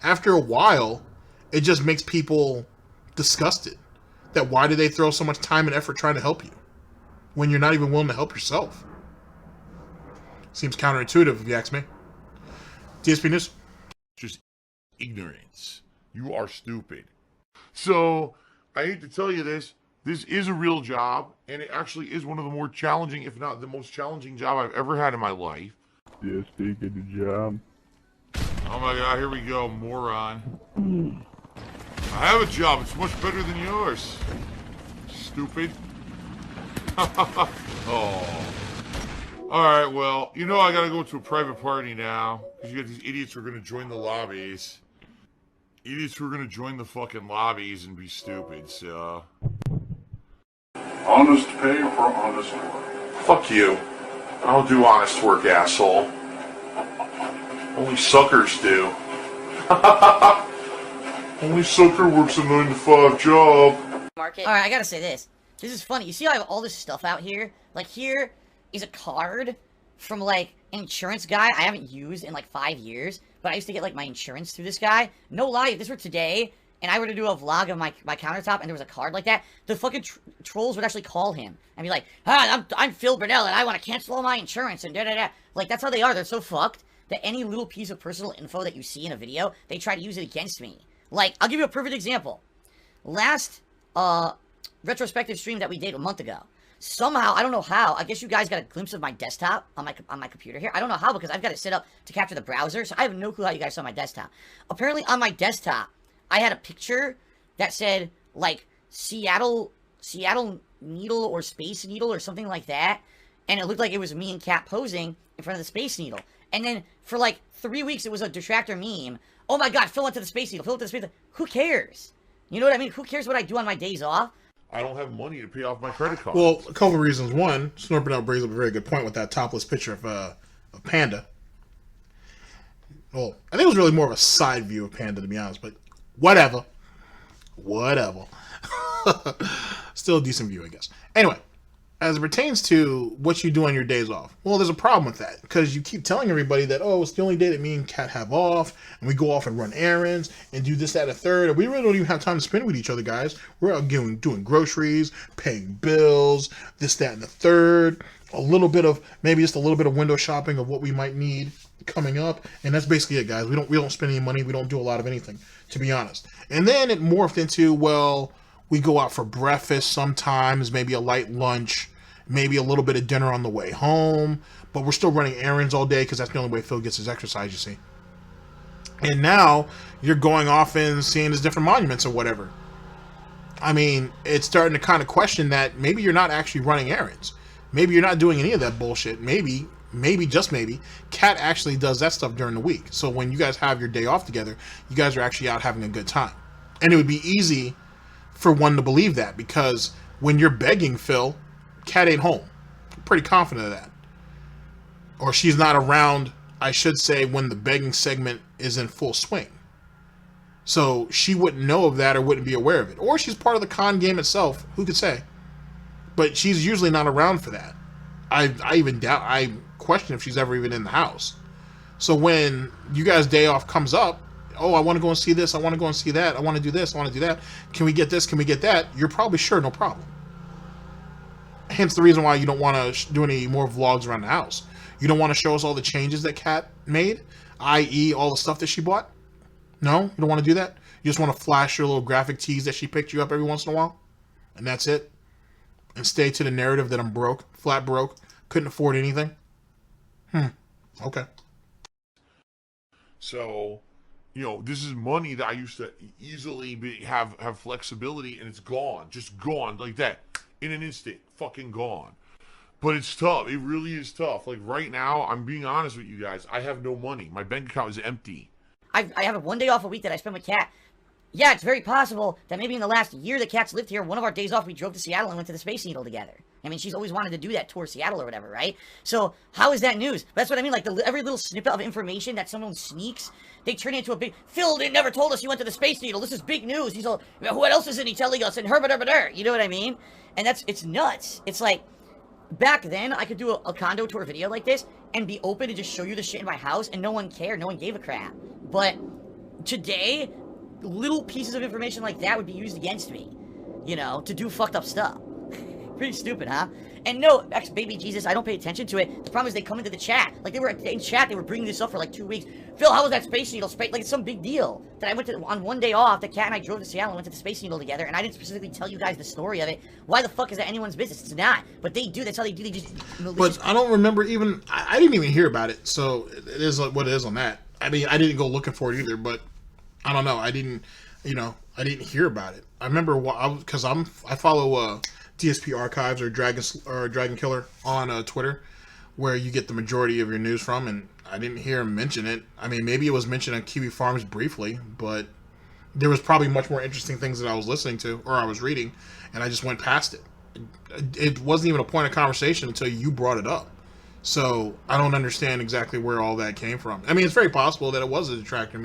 After a while, it just makes people disgusted. That why do they throw so much time and effort trying to help you when you're not even willing to help yourself? Seems counterintuitive if you ask me. Dspnews. Just ignorance. You are stupid. So, I hate to tell you this is a real job, and it actually is one of the more challenging, if not the most challenging job I've ever had in my life. Just taking the job. Oh my god, here we go, moron. I have a job, it's much better than yours. Stupid. Oh. Alright, well, you know I gotta go to a private party now. Because you got these idiots who are gonna join the lobbies. Idiots who are gonna join the fucking lobbies and be stupid, so... Honest pay for honest work. Fuck you. I don't do honest work, asshole. Only suckers do. Only sucker works a 9-to-5 job. Market. Alright, I gotta say this. This is funny. You see how I have all this stuff out here? Like here, is a card from, like, an insurance guy I haven't used in, like, 5 years, but I used to get, like, my insurance through this guy. No lie, if this were today, and I were to do a vlog of my countertop, and there was a card like that, the fucking trolls would actually call him, and be like, I'm Phil Burnell, and I want to cancel all my insurance, and da-da-da. Like, that's how they are. They're so fucked that any little piece of personal info that you see in a video, they try to use it against me. Like, I'll give you a perfect example. Last, retrospective stream that we did a month ago, somehow, I don't know how, I guess you guys got a glimpse of my desktop on my computer here. I don't know how, because I've got it set up to capture the browser, so I have no clue how you guys saw my desktop. Apparently, on my desktop, I had a picture that said, like, Seattle Needle or Space Needle or something like that, and it looked like it was me and Cat posing in front of the Space Needle. And then, for, like, 3 weeks, it was a Detractor meme. Oh my god, Phil went to the Space Needle, Phil went to the Space Needle. Who cares? You know what I mean? Who cares what I do on my days off? I don't have money to pay off my credit card. Well, a couple of reasons. One, Snort Burnell brings up a very good point with that topless picture of Panda. Well, I think it was really more of a side view of Panda, to be honest, but whatever. Still a decent view, I guess. Anyway, as it pertains to what you do on your days off, well, there's a problem with that, because you keep telling everybody that, oh, it's the only day that me and Kat have off, and we go off and run errands, and do this, that, and a third, and we really don't even have time to spend with each other, guys. We're out doing groceries, paying bills, this, that, and the third, maybe just a little bit of window shopping of what we might need coming up, and that's basically it, guys. We don't spend any money, we don't do a lot of anything, to be honest. And then it morphed into, well, we go out for breakfast sometimes, maybe a light lunch, maybe a little bit of dinner on the way home, but we're still running errands all day because that's the only way Phil gets his exercise, you see. And now you're going off and seeing his different monuments or whatever. I mean, it's starting to kind of question that maybe you're not actually running errands. Maybe you're not doing any of that bullshit. Maybe, just maybe, Kat actually does that stuff during the week. So when you guys have your day off together, you guys are actually out having a good time. And it would be easy for one to believe that, because when you're begging Phil, Kat ain't home. I'm pretty confident of that. Or she's not around, I should say, when the begging segment is in full swing. So she wouldn't know of that or wouldn't be aware of it. Or she's part of the con game itself. Who could say? But she's usually not around for that. I question if she's ever even in the house. So when you guys' day off comes up, oh, I want to go and see this, I want to go and see that, I want to do this, I want to do that, can we get this, can we get that? You're probably sure, no problem. Hence the reason why you don't want to do any more vlogs around the house. You don't want to show us all the changes that Kat made, i.e. all the stuff that she bought? No? You don't want to do that? You just want to flash your little graphic tees that she picked you up every once in a while? And that's it? And stay to the narrative that I'm broke, flat broke, couldn't afford anything? Okay. So, you know, this is money that I used to easily have flexibility, and it's gone. Just gone like that. In an instant. Fucking gone. But it's tough. It really is tough. Like, right now, I'm being honest with you guys. I have no money. My bank account is empty. I have a 1 day off a week that I spend with Kat. Yeah, it's very possible that maybe in the last year that Kat's lived here, one of our days off, we drove to Seattle and went to the Space Needle together. I mean, she's always wanted to do that tour Seattle or whatever, right? So, how is that news? That's what I mean, like, every little snippet of information that someone sneaks, they turn it into a big, Phil never told us he went to the Space Needle, this is big news, he's all, what else isn't he telling us, and you know what I mean? And it's nuts. It's like, back then, I could do a condo tour video like this, and be open to just show you the shit in my house, and no one cared, no one gave a crap. But, today, little pieces of information like that would be used against me, you know, to do fucked up stuff. Pretty stupid, huh? And no, baby Jesus, I don't pay attention to it. The problem is they come into the chat. Like, they were in chat, they were bringing this up for like 2 weeks. Phil, how was that Space Needle? Like, it's some big deal. That I went to, on 1 day off, that Kat and I drove to Seattle and went to the Space Needle together, and I didn't specifically tell you guys the story of it. Why the fuck is that anyone's business? It's not. But they do, that's how they do, they just... But I don't remember even, I didn't even hear about it, so it is what it is on that. I mean, I didn't go looking for it either, but I don't know, I didn't hear about it. I remember, because I follow DSP Archives or Dragon Killer on Twitter, where you get the majority of your news from, and I didn't hear him mention it. I mean, maybe it was mentioned on Kiwi Farms briefly, but there was probably much more interesting things that I was listening to or I was reading, and I just went past it. It wasn't even a point of conversation until you brought it up. So I don't understand exactly where all that came from. I mean, it's very possible that it was a Detractor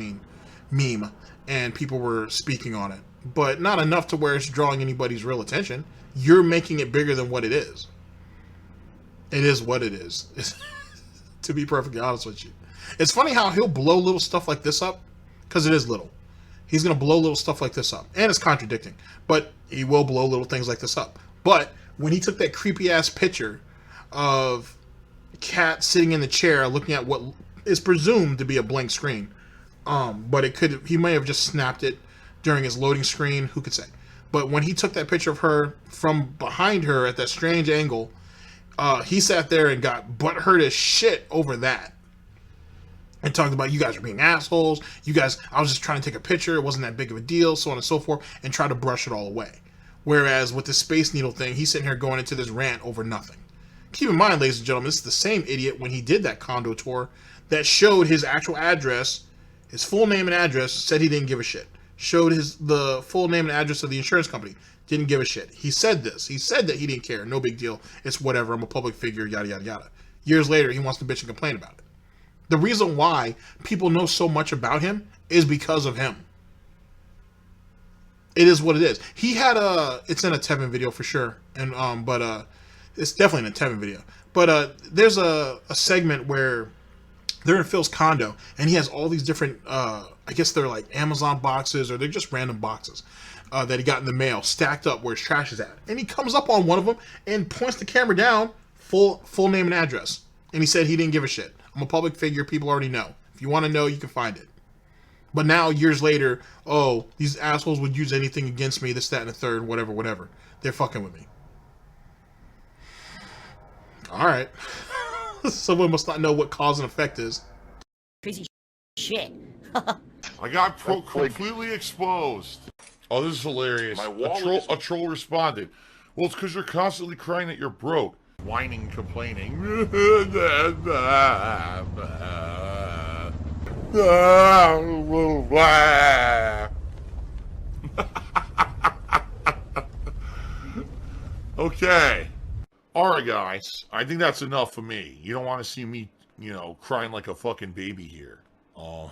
meme, and people were speaking on it, but not enough to where it's drawing anybody's real attention. You're making it bigger than what it is. It is what it is. To be perfectly honest with you. It's funny how he'll blow little stuff like this up, because it is little. He's going to blow little stuff like this up. And it's contradicting. But he will blow little things like this up. But when he took that creepy-ass picture of Cat sitting in the chair looking at what is presumed to be a blank screen, but he may have just snapped it during his loading screen. Who could say? But when he took that picture of her from behind her at that strange angle, he sat there and got butthurt as shit over that. And talked about, you guys are being assholes. You guys, I was just trying to take a picture. It wasn't that big of a deal, so on and so forth, and try to brush it all away. Whereas with the Space Needle thing, he's sitting here going into this rant over nothing. Keep in mind, ladies and gentlemen, this is the same idiot when he did that condo tour that showed his actual address, his full name and address, said he didn't give a shit. Showed the full name and address of the insurance company, didn't give a shit. He said this. He said that he didn't care. No big deal. It's whatever. I'm a public figure, yada, yada, yada. Years later, he wants to bitch and complain about it. The reason why people know so much about him is because of him. It is what it is. He had it's in a Tevin video for sure, and but it's definitely in a Tevin video. But there's a segment where they're in Phil's condo, and he has all these different, I guess they're like Amazon boxes, or they're just random boxes that he got in the mail, stacked up where his trash is at. And he comes up on one of them and points the camera down, full name and address. And he said he didn't give a shit. I'm a public figure. People already know. If you want to know, you can find it. But now, years later, oh, these assholes would use anything against me, this, that, and the third, whatever. They're fucking with me. All right. Someone must not know what cause and effect is. Crazy shit. I got completely exposed. Oh, this is hilarious. A troll responded. Well, it's because you're constantly crying that you're broke. Whining, complaining. Okay. Alright, guys. I think that's enough for me. You don't want to see me, crying like a fucking baby here. Oh.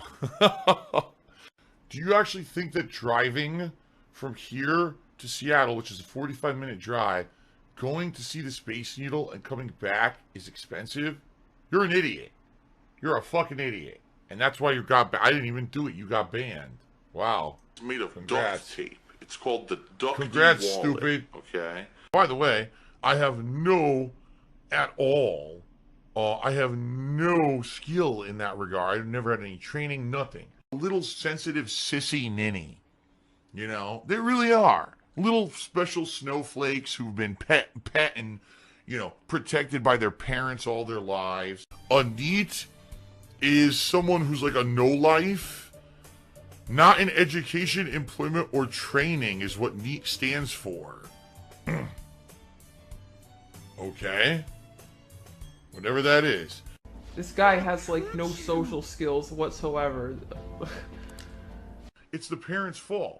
Do you actually think that driving from here to Seattle, which is a 45-minute drive, going to see the Space Needle and coming back is expensive? You're an idiot. You're a fucking idiot. And that's why you got I didn't even do it. You got banned. Wow. It's made of duct tape. It's called the duct tape. Congrats, wallet. stupid. Okay. By the way, I have no skill in that regard. I've never had any training, nothing. A little sensitive sissy ninny. They really are. Little special snowflakes who've been pet and, protected by their parents all their lives. A NEET is someone who's like a no-life. Not in education, employment, or training is what NEET stands for. Okay? Whatever that is. This guy has like no social skills whatsoever. It's the parents' fault.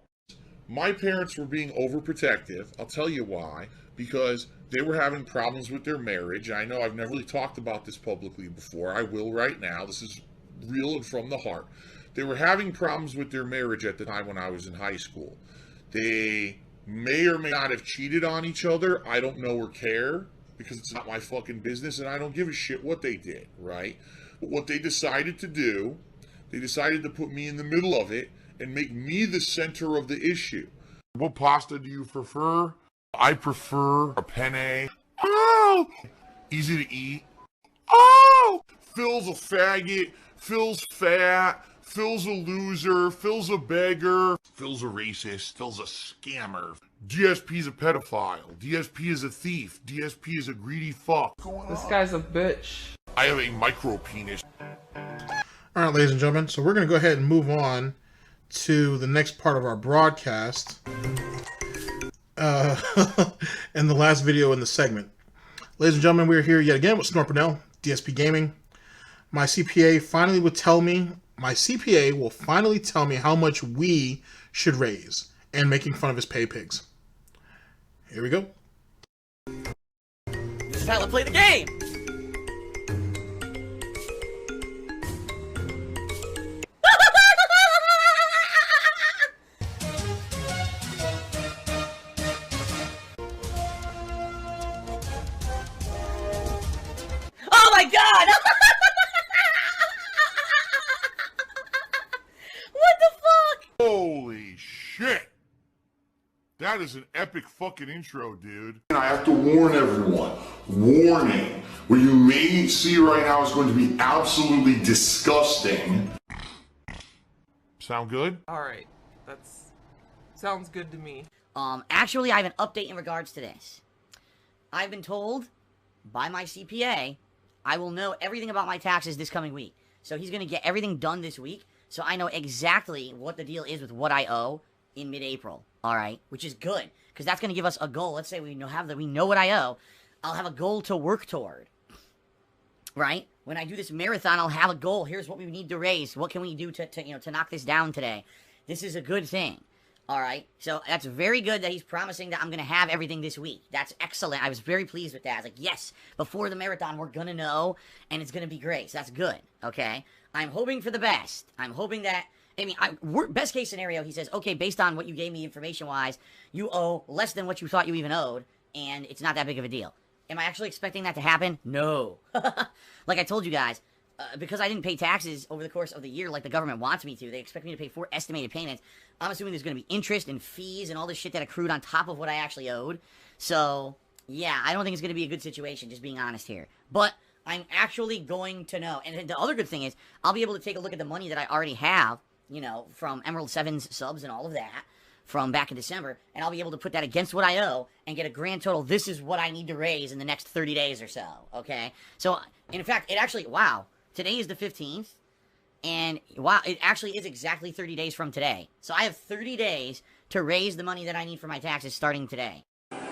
My parents were being overprotective. I'll tell you why. Because they were having problems with their marriage. I know I've never really talked about this publicly before. I will right now. This is real and from the heart. They were having problems with their marriage at the time when I was in high school. They may or may not have cheated on each other. I don't know or care. Because it's not my fucking business and I don't give a shit what they did, right? But what they decided to do, they decided to put me in the middle of it and make me the center of the issue. What pasta do you prefer? I prefer a penne. Oh! Easy to eat. Oh! Phil's a faggot. Phil's fat. Phil's a loser. Phil's a beggar. Phil's a racist. Phil's a scammer. DSP's a pedophile. DSP is a thief. DSP is a greedy fuck. This guy's a bitch. I have a micro penis. All right, ladies and gentlemen, so we're going to go ahead and move on to the next part of our broadcast. And the last video in the segment. Ladies and gentlemen, we're here yet again with Snort Burnell, Dspgaming. My CPA will finally tell me how much we should raise, and making fun of his paypigs. Here we go. This is how to play the game! That is an epic fucking intro, dude. And I have to warn everyone. Warning. What you may see right now is going to be absolutely disgusting. Sound good? Alright, that's... sounds good to me. Actually, I have an update in regards to this. I've been told by my CPA I will know everything about my taxes this coming week. So he's going to get everything done this week, so I know exactly what the deal is with what I owe in mid-April. All right, which is good, because that's going to give us a goal. Let's say we know what I owe. I'll have a goal to work toward. Right? When I do this marathon, I'll have a goal. Here's what we need to raise. What can we do to knock this down today? This is a good thing. All right, so that's very good that he's promising that I'm going to have everything this week. That's excellent. I was very pleased with that. I was like, yes, before the marathon, we're going to know, and it's going to be great. So that's good, okay? I'm hoping for the best. I'm hoping that, I mean, best case scenario, he says, okay, based on what you gave me information-wise, you owe less than what you thought you even owed, and it's not that big of a deal. Am I actually expecting that to happen? No. Like I told you guys, because I didn't pay taxes over the course of the year like the government wants me to, they expect me to pay 4 estimated payments. I'm assuming there's going to be interest and fees and all this shit that accrued on top of what I actually owed. So, yeah, I don't think it's going to be a good situation, just being honest here. But I'm actually going to know. And the other good thing is, I'll be able to take a look at the money that I already have, you know, from Emerald 7's subs and all of that from back in December, and I'll be able to put that against what I owe and get a grand total. This is what I need to raise in the next 30 days or so, okay? So, in fact, it actually, wow, today is the 15th, and wow, it actually is exactly 30 days from today. So I have 30 days to raise the money that I need for my taxes starting today.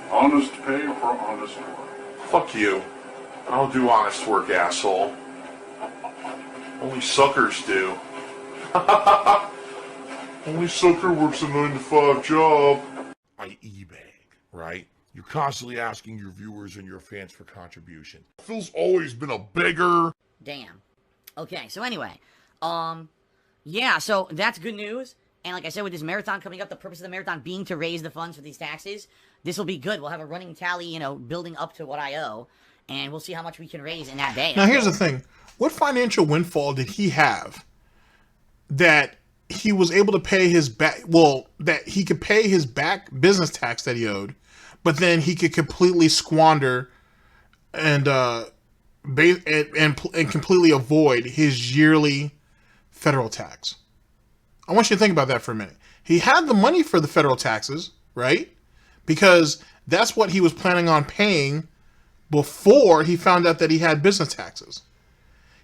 Honest pay for honest work. Fuck you. I don't do honest work, asshole. Only suckers do. Only sucker works a 9-to-5 job. I e-bag, right? You're constantly asking your viewers and your fans for contribution. Phil's always been a beggar. Damn. Okay, so anyway, yeah, so that's good news. And like I said, with this marathon coming up, the purpose of the marathon being to raise the funds for these taxes, this will be good. We'll have a running tally, you know, building up to what I owe, and we'll see how much we can raise in that day. Now, here's the thing. What financial windfall did he have that he was able to pay his back, well, that he could pay his back business tax that he owed, but then he could completely squander and completely avoid his yearly federal tax? I want you to think about that for a minute. He had the money for the federal taxes, right? Because that's what he was planning on paying before he found out that he had business taxes.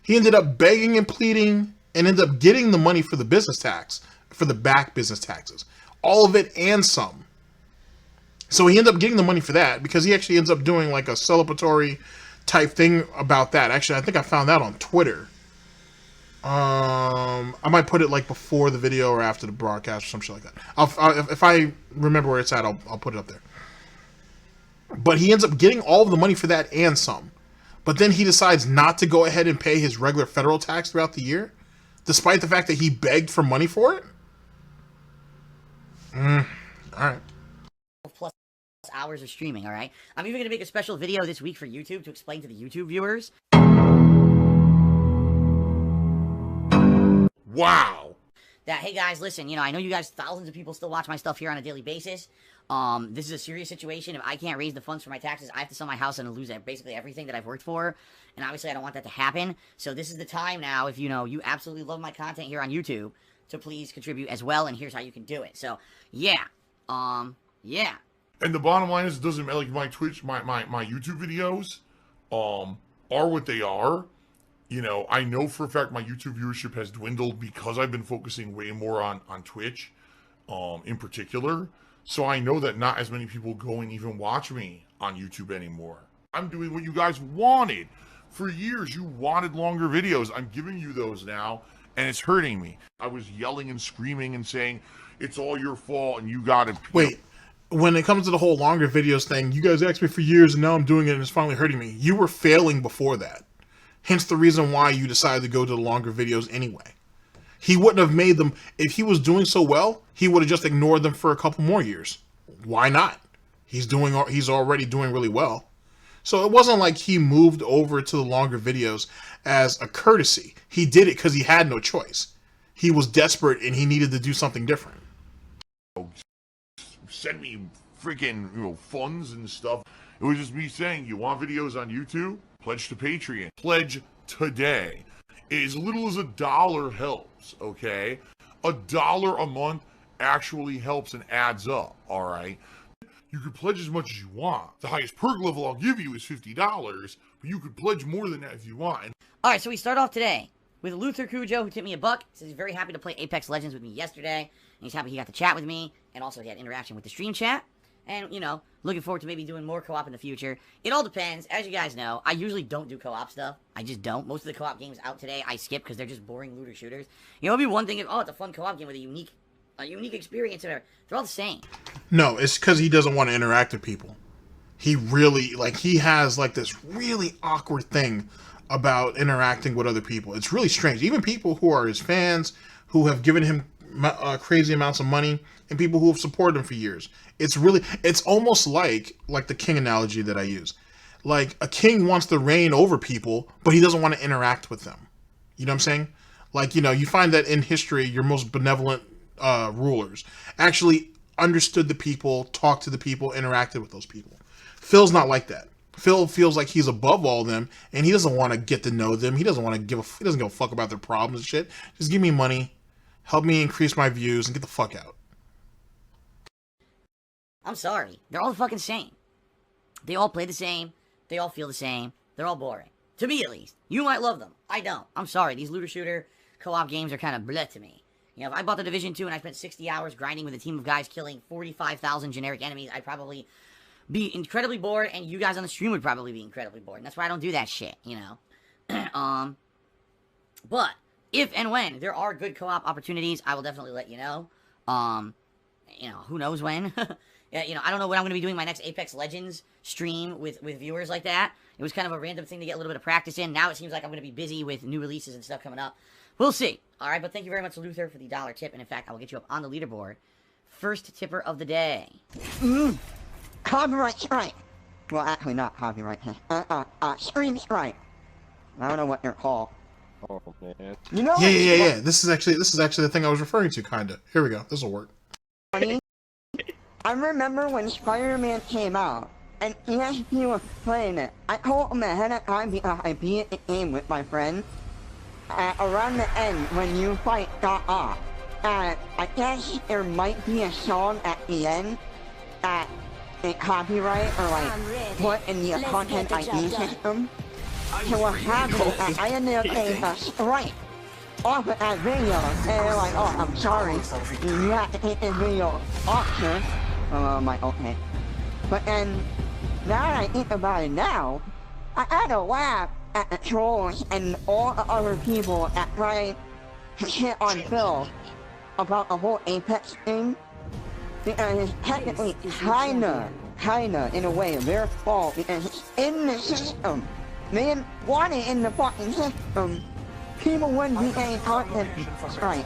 He ended up begging and pleading and ended up getting the money for the business tax, for the back business taxes. All of it and some. So he ended up getting the money for that because he actually ends up doing like a celebratory type thing about that. Actually, I think I found that on Twitter. I might put it like before the video or after the broadcast or some shit like that. If I remember where it's at, I'll put it up there. But he ends up getting all of the money for that and some. But then he decides not to go ahead and pay his regular federal tax throughout the year, despite the fact that he begged for money for it. All right. Plus hours of streaming, all right? I'm even going to make a special video this week for YouTube to explain to the YouTube viewers. Wow. That, hey guys, listen, you know, I know you guys, thousands of people still watch my stuff here on a daily basis. This is a serious situation. If I can't raise the funds for my taxes, I have to sell my house and lose basically everything that I've worked for. And obviously I don't want that to happen. So this is the time now, if you know, you absolutely love my content here on YouTube, to please contribute as well. And here's how you can do it. So, yeah. Yeah. And the bottom line is, it doesn't matter, like my Twitch, my YouTube videos, are what they are. You know, I know for a fact my YouTube viewership has dwindled because I've been focusing way more on Twitch, in particular. So I know that not as many people go and even watch me on YouTube anymore. I'm doing what you guys wanted. For years, you wanted longer videos. I'm giving you those now, and it's hurting me. I was yelling and screaming and saying, it's all your fault, and you got it. Wait, when it comes to the whole longer videos thing, you guys asked me for years, and now I'm doing it, and it's finally hurting me. You were failing before that. Hence the reason why you decided to go to the longer videos anyway. He wouldn't have made them, if he was doing so well, he would have just ignored them for a couple more years. Why not? He's already doing really well. So it wasn't like he moved over to the longer videos as a courtesy. He did it because he had no choice. He was desperate and he needed to do something different. Send me freaking, funds and stuff. It was just me saying, you want videos on YouTube? Pledge to Patreon. Pledge today. As little as $1 helps, okay? $1 a month actually helps and adds up, all right? You can pledge as much as you want. The highest perk level I'll give you is $50, but you could pledge more than that if you want. All right, so we start off today with Luther Cujo, who tipped me $1. Says he's very happy to play Apex Legends with me yesterday, and he's happy he got to chat with me, and also he had interaction with the stream chat. And, looking forward to maybe doing more co-op in the future. It all depends. As you guys know, I usually don't do co-op stuff. I just don't. Most of the co-op games out today, I skip because they're just boring looter shooters. It'll be one thing if, it's a fun co-op game with a unique experience or whatever. They're all the same. No, it's because he doesn't want to interact with people. He really, he has, this really awkward thing about interacting with other people. It's really strange. Even people who are his fans, who have given him crazy amounts of money, and people who have supported him for years. It's almost like the king analogy that I use. Like, a king wants to reign over people, but he doesn't want to interact with them. You know what I'm saying? You find that in history, your most benevolent rulers actually understood the people, talked to the people, interacted with those people. Phil's not like that. Phil feels like he's above all of them, and he doesn't want to get to know them. He doesn't give a fuck about their problems and shit. Just give me money, help me increase my views, and get the fuck out. I'm sorry. They're all the fucking same. They all play the same. They all feel the same. They're all boring. To me, at least. You might love them. I don't. I'm sorry. These looter shooter co-op games are kind of bleh to me. If I bought the Division 2 and I spent 60 hours grinding with a team of guys killing 45,000 generic enemies, I'd probably be incredibly bored, and you guys on the stream would probably be incredibly bored. And that's why I don't do that shit, But, if and when there are good co-op opportunities, I will definitely let you know. Who knows when. I don't know when I'm going to be doing my next Apex Legends stream with viewers like that. It was kind of a random thing to get a little bit of practice in. Now it seems like I'm going to be busy with new releases and stuff coming up. We'll see. All right, but thank you very much, Luther, for the $1 tip. And in fact, I will get you up on the leaderboard. First tipper of the day. Copyright strike. Well, actually not copyright. Stream strike. I don't know what they're called. Oh man. Yeah. This is actually the thing I was referring to, kinda. Here we go. This will work. I remember when Spider-Man came out, and ESP was playing it. I told him ahead of time because I beat the game with my friends. Around the end, when you fight got off, I guess there might be a song at the end that they copyright or put in the content ID system. So what happened, I ended up getting a strike off of that video, and they're like, oh, I'm sorry, you have to take this video off, sir. I'm like, okay. But then, now that I think about it now, I had to laugh at the trolls and all the other people that tried to shit on Phil about the whole Apex thing. Because it's technically kinda, in a way, their fault because it's in the system. They didn't want it in the fucking system. People wouldn't be getting content right.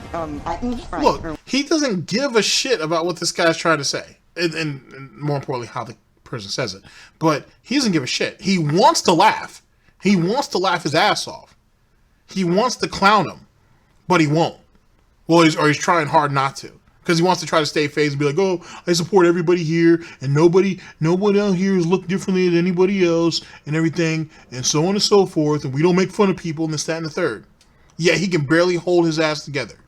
Look, he doesn't give a shit about what this guy's trying to say. And more importantly, how the person says it. But he doesn't give a shit. He wants to laugh. He wants to laugh his ass off. He wants to clown him. But he won't. Well, he's trying hard not to. Because he wants to try to stay phased and be like, oh, I support everybody here, and nobody out here is looked differently than anybody else, and everything, and so on and so forth, and we don't make fun of people, and this, that, and the third. Yeah, he can barely hold his ass together.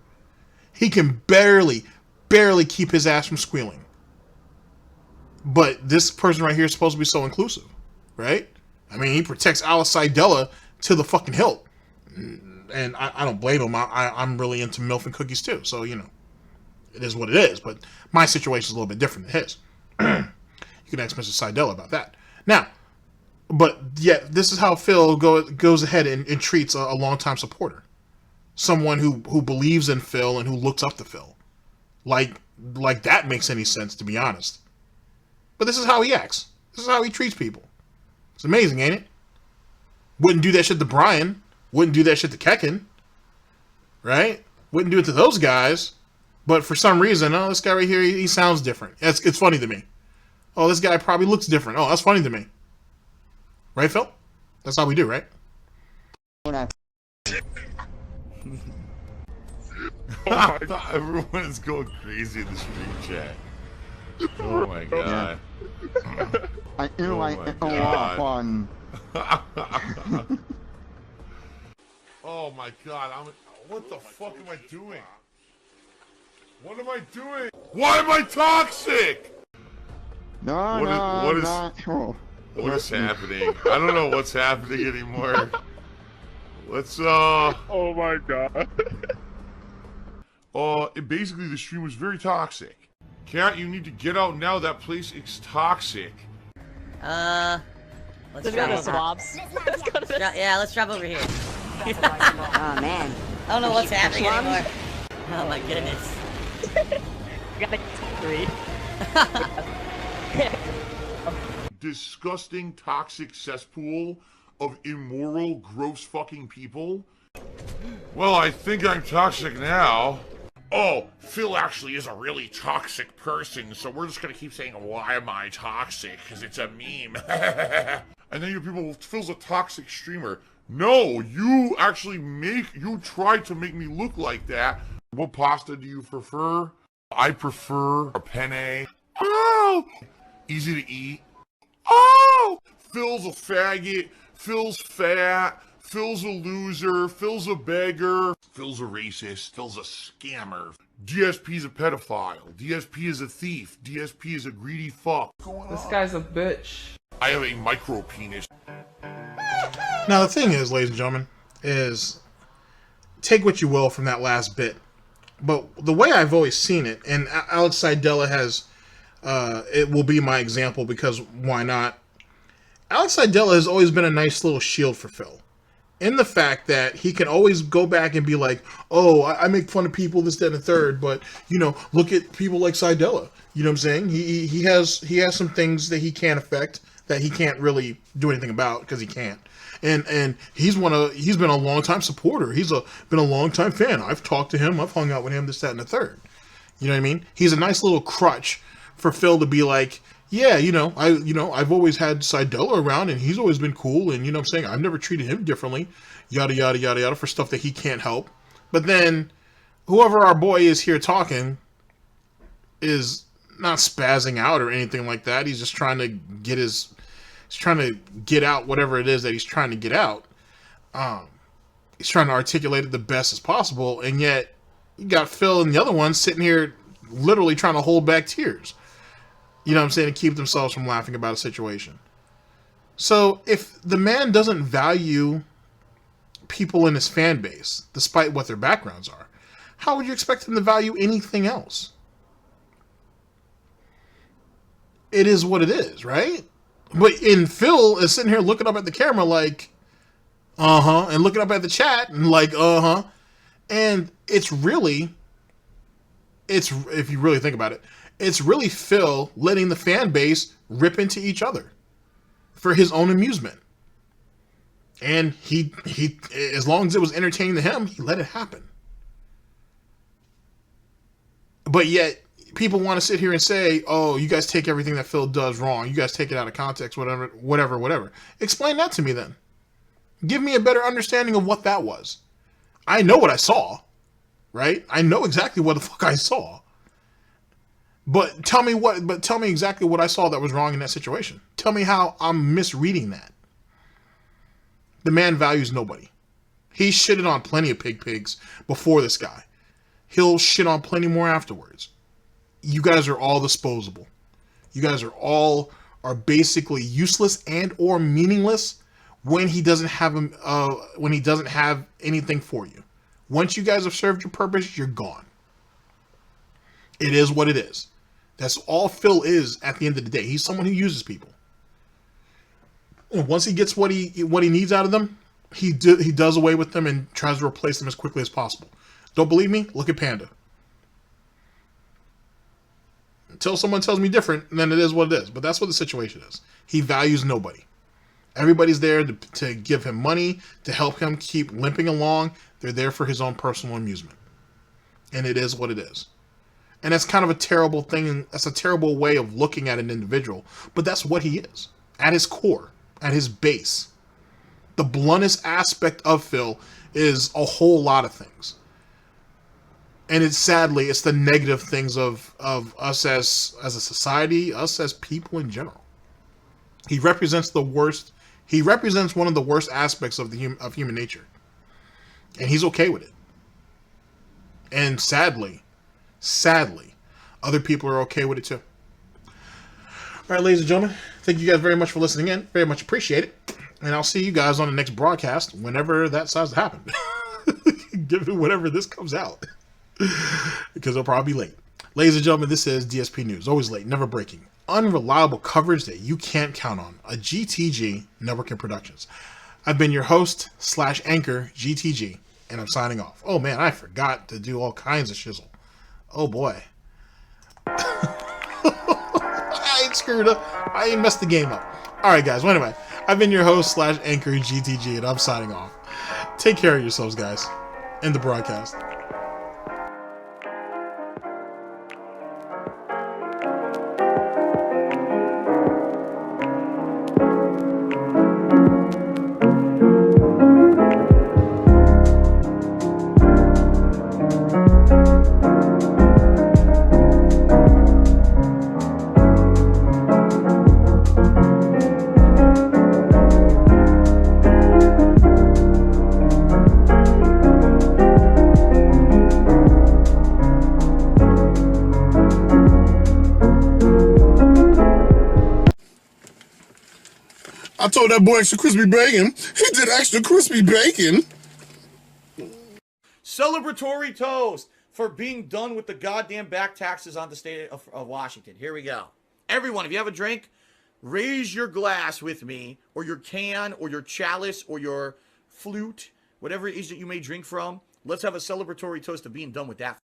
He can barely keep his ass from squealing. But this person right here is supposed to be so inclusive, right? I mean, he protects Alice Seidella to the fucking hilt. And I don't blame him. I'm really into MILF and cookies too, so, it is what it is, but my situation is a little bit different than his. You can ask Mr. Seidel about that. Now, but yeah, this is how Phil goes ahead and treats a longtime supporter. Someone who believes in Phil and who looks up to Phil. Like that makes any sense, to be honest. But this is how he acts. This is how he treats people. It's amazing, ain't it? Wouldn't do that shit to Brian. Wouldn't do that shit to Kekken. Right? Wouldn't do it to those guys. But for some reason, this guy right here, he sounds different. It's funny to me. Oh, this guy probably looks different. Oh, that's funny to me. Right, Phil? That's how we do, right? Everyone is going crazy in the stream chat. Oh my god. I do Oh like my it a lot God. fun. Oh my god, what the fuck am I doing? What am I doing? Why am I toxic? No, What no, is- not true. What is happening? I don't know what's happening anymore. Let's Oh my god. basically the stream was very toxic. Cat, you need to get out now. That place is toxic. Let's Let's drop go to over. swabs. Let's go to the Yeah, let's drop over here. Oh man. I don't know what's happening anymore. Oh my goodness. we got the 3. Disgusting, toxic cesspool of immoral, gross fucking people. Well, I think I'm toxic now. Oh, Phil actually is a really toxic person, so we're just gonna keep saying, why am I toxic? Because it's a meme. And then you people, Phil's a toxic streamer. No, you actually you try to make me look like that. What pasta do you prefer? I prefer a penne. Oh! Easy to eat. Oh! Phil's a faggot. Phil's fat. Phil's a loser. Phil's a beggar. Phil's a racist. Phil's a scammer. DSP's a pedophile. DSP is a thief. DSP is a greedy fuck. This guy's a bitch. I have a micro penis. Now the thing is, ladies and gentlemen, is take what you will from that last bit, but the way I've always seen it, and Alex Seidela has, it will be my example because why not? Alex Seidela has always been a nice little shield for Phil, in the fact that he can always go back and be like, oh, I make fun of people, this, that, and the third, but, you know, look at people like Seidela. You know what I'm saying? He has some things that he can't affect, that he can't really do anything about because he can't. And he's been a long time supporter. He's been a long time fan. I've talked to him. I've hung out with him, this, that, and the third. You know what I mean? He's a nice little crutch for Phil to be like, yeah, I've always had Seidela around and he's always been cool, and you know what I'm saying, I've never treated him differently, yada yada yada yada, for stuff that he can't help. But then whoever our boy is here talking is not spazzing out or anything like that. He's just trying to get out whatever it is that he's trying to get out. He's trying to articulate it the best as possible, and yet you got Phil and the other one sitting here literally trying to hold back tears. You know what I'm saying? To keep themselves from laughing about a situation. So if the man doesn't value people in his fan base, despite what their backgrounds are, how would you expect him to value anything else? It is what it is, right? But Phil is sitting here looking up at the camera like, and looking up at the chat and like, and if you really think about it, it's really Phil letting the fan base rip into each other for his own amusement. And he as long as it was entertaining to him, he let it happen. But yet people want to sit here and say, oh, you guys take everything that Phil does wrong. You guys take it out of context, whatever. Explain that to me then. Give me a better understanding of what that was. I know what I saw, right? I know exactly what the fuck I saw. But tell me exactly what I saw that was wrong in that situation. Tell me how I'm misreading that. The man values nobody. He shitted on plenty of pigs before this guy. He'll shit on plenty more afterwards. You guys are all disposable. You guys are basically useless and or meaningless when he doesn't have anything for you. Once you guys have served your purpose, you're gone. It is what it is. That's all Phil is at the end of the day. He's someone who uses people. And once he gets what he needs out of them, he does away with them and tries to replace them as quickly as possible. Don't believe me? Look at Panda. Until someone tells me different, then it is what it is. But that's what the situation is. He values nobody. Everybody's there to give him money, to help him keep limping along. They're there for his own personal amusement. And it is what it is. And that's kind of a terrible thing, and that's a terrible way of looking at an individual. But that's what he is. At his core, at his base. The bluntest aspect of Phil is a whole lot of things. And it's sadly, it's the negative things of us as a society, us as people in general. He represents the worst. He represents one of the worst aspects of human nature, and he's okay with it. And sadly, other people are okay with it too. All right, ladies and gentlemen, thank you guys very much for listening in. Very much appreciate it. And I'll see you guys on the next broadcast whenever that decides to happen. Given whenever this comes out. Because it'll probably be late. Ladies and gentlemen, this is DSP News. Always late, never breaking. Unreliable coverage that you can't count on. A GTG Network Productions. I've been your host / anchor, GTG, and I'm signing off. Oh man, I forgot to do all kinds of shizzle. Oh boy. I ain't screwed up. I ain't messed the game up. Alright guys, well anyway, I've been your host / anchor, GTG, and I'm signing off. Take care of yourselves, guys. End the broadcast. I told that boy extra crispy bacon. He did extra crispy bacon. Celebratory toast for being done with the goddamn back taxes on the state of Washington. Here we go. Everyone, if you have a drink, raise your glass with me, or your can, or your chalice, or your flute, whatever it is that you may drink from. Let's have a celebratory toast of being done with that.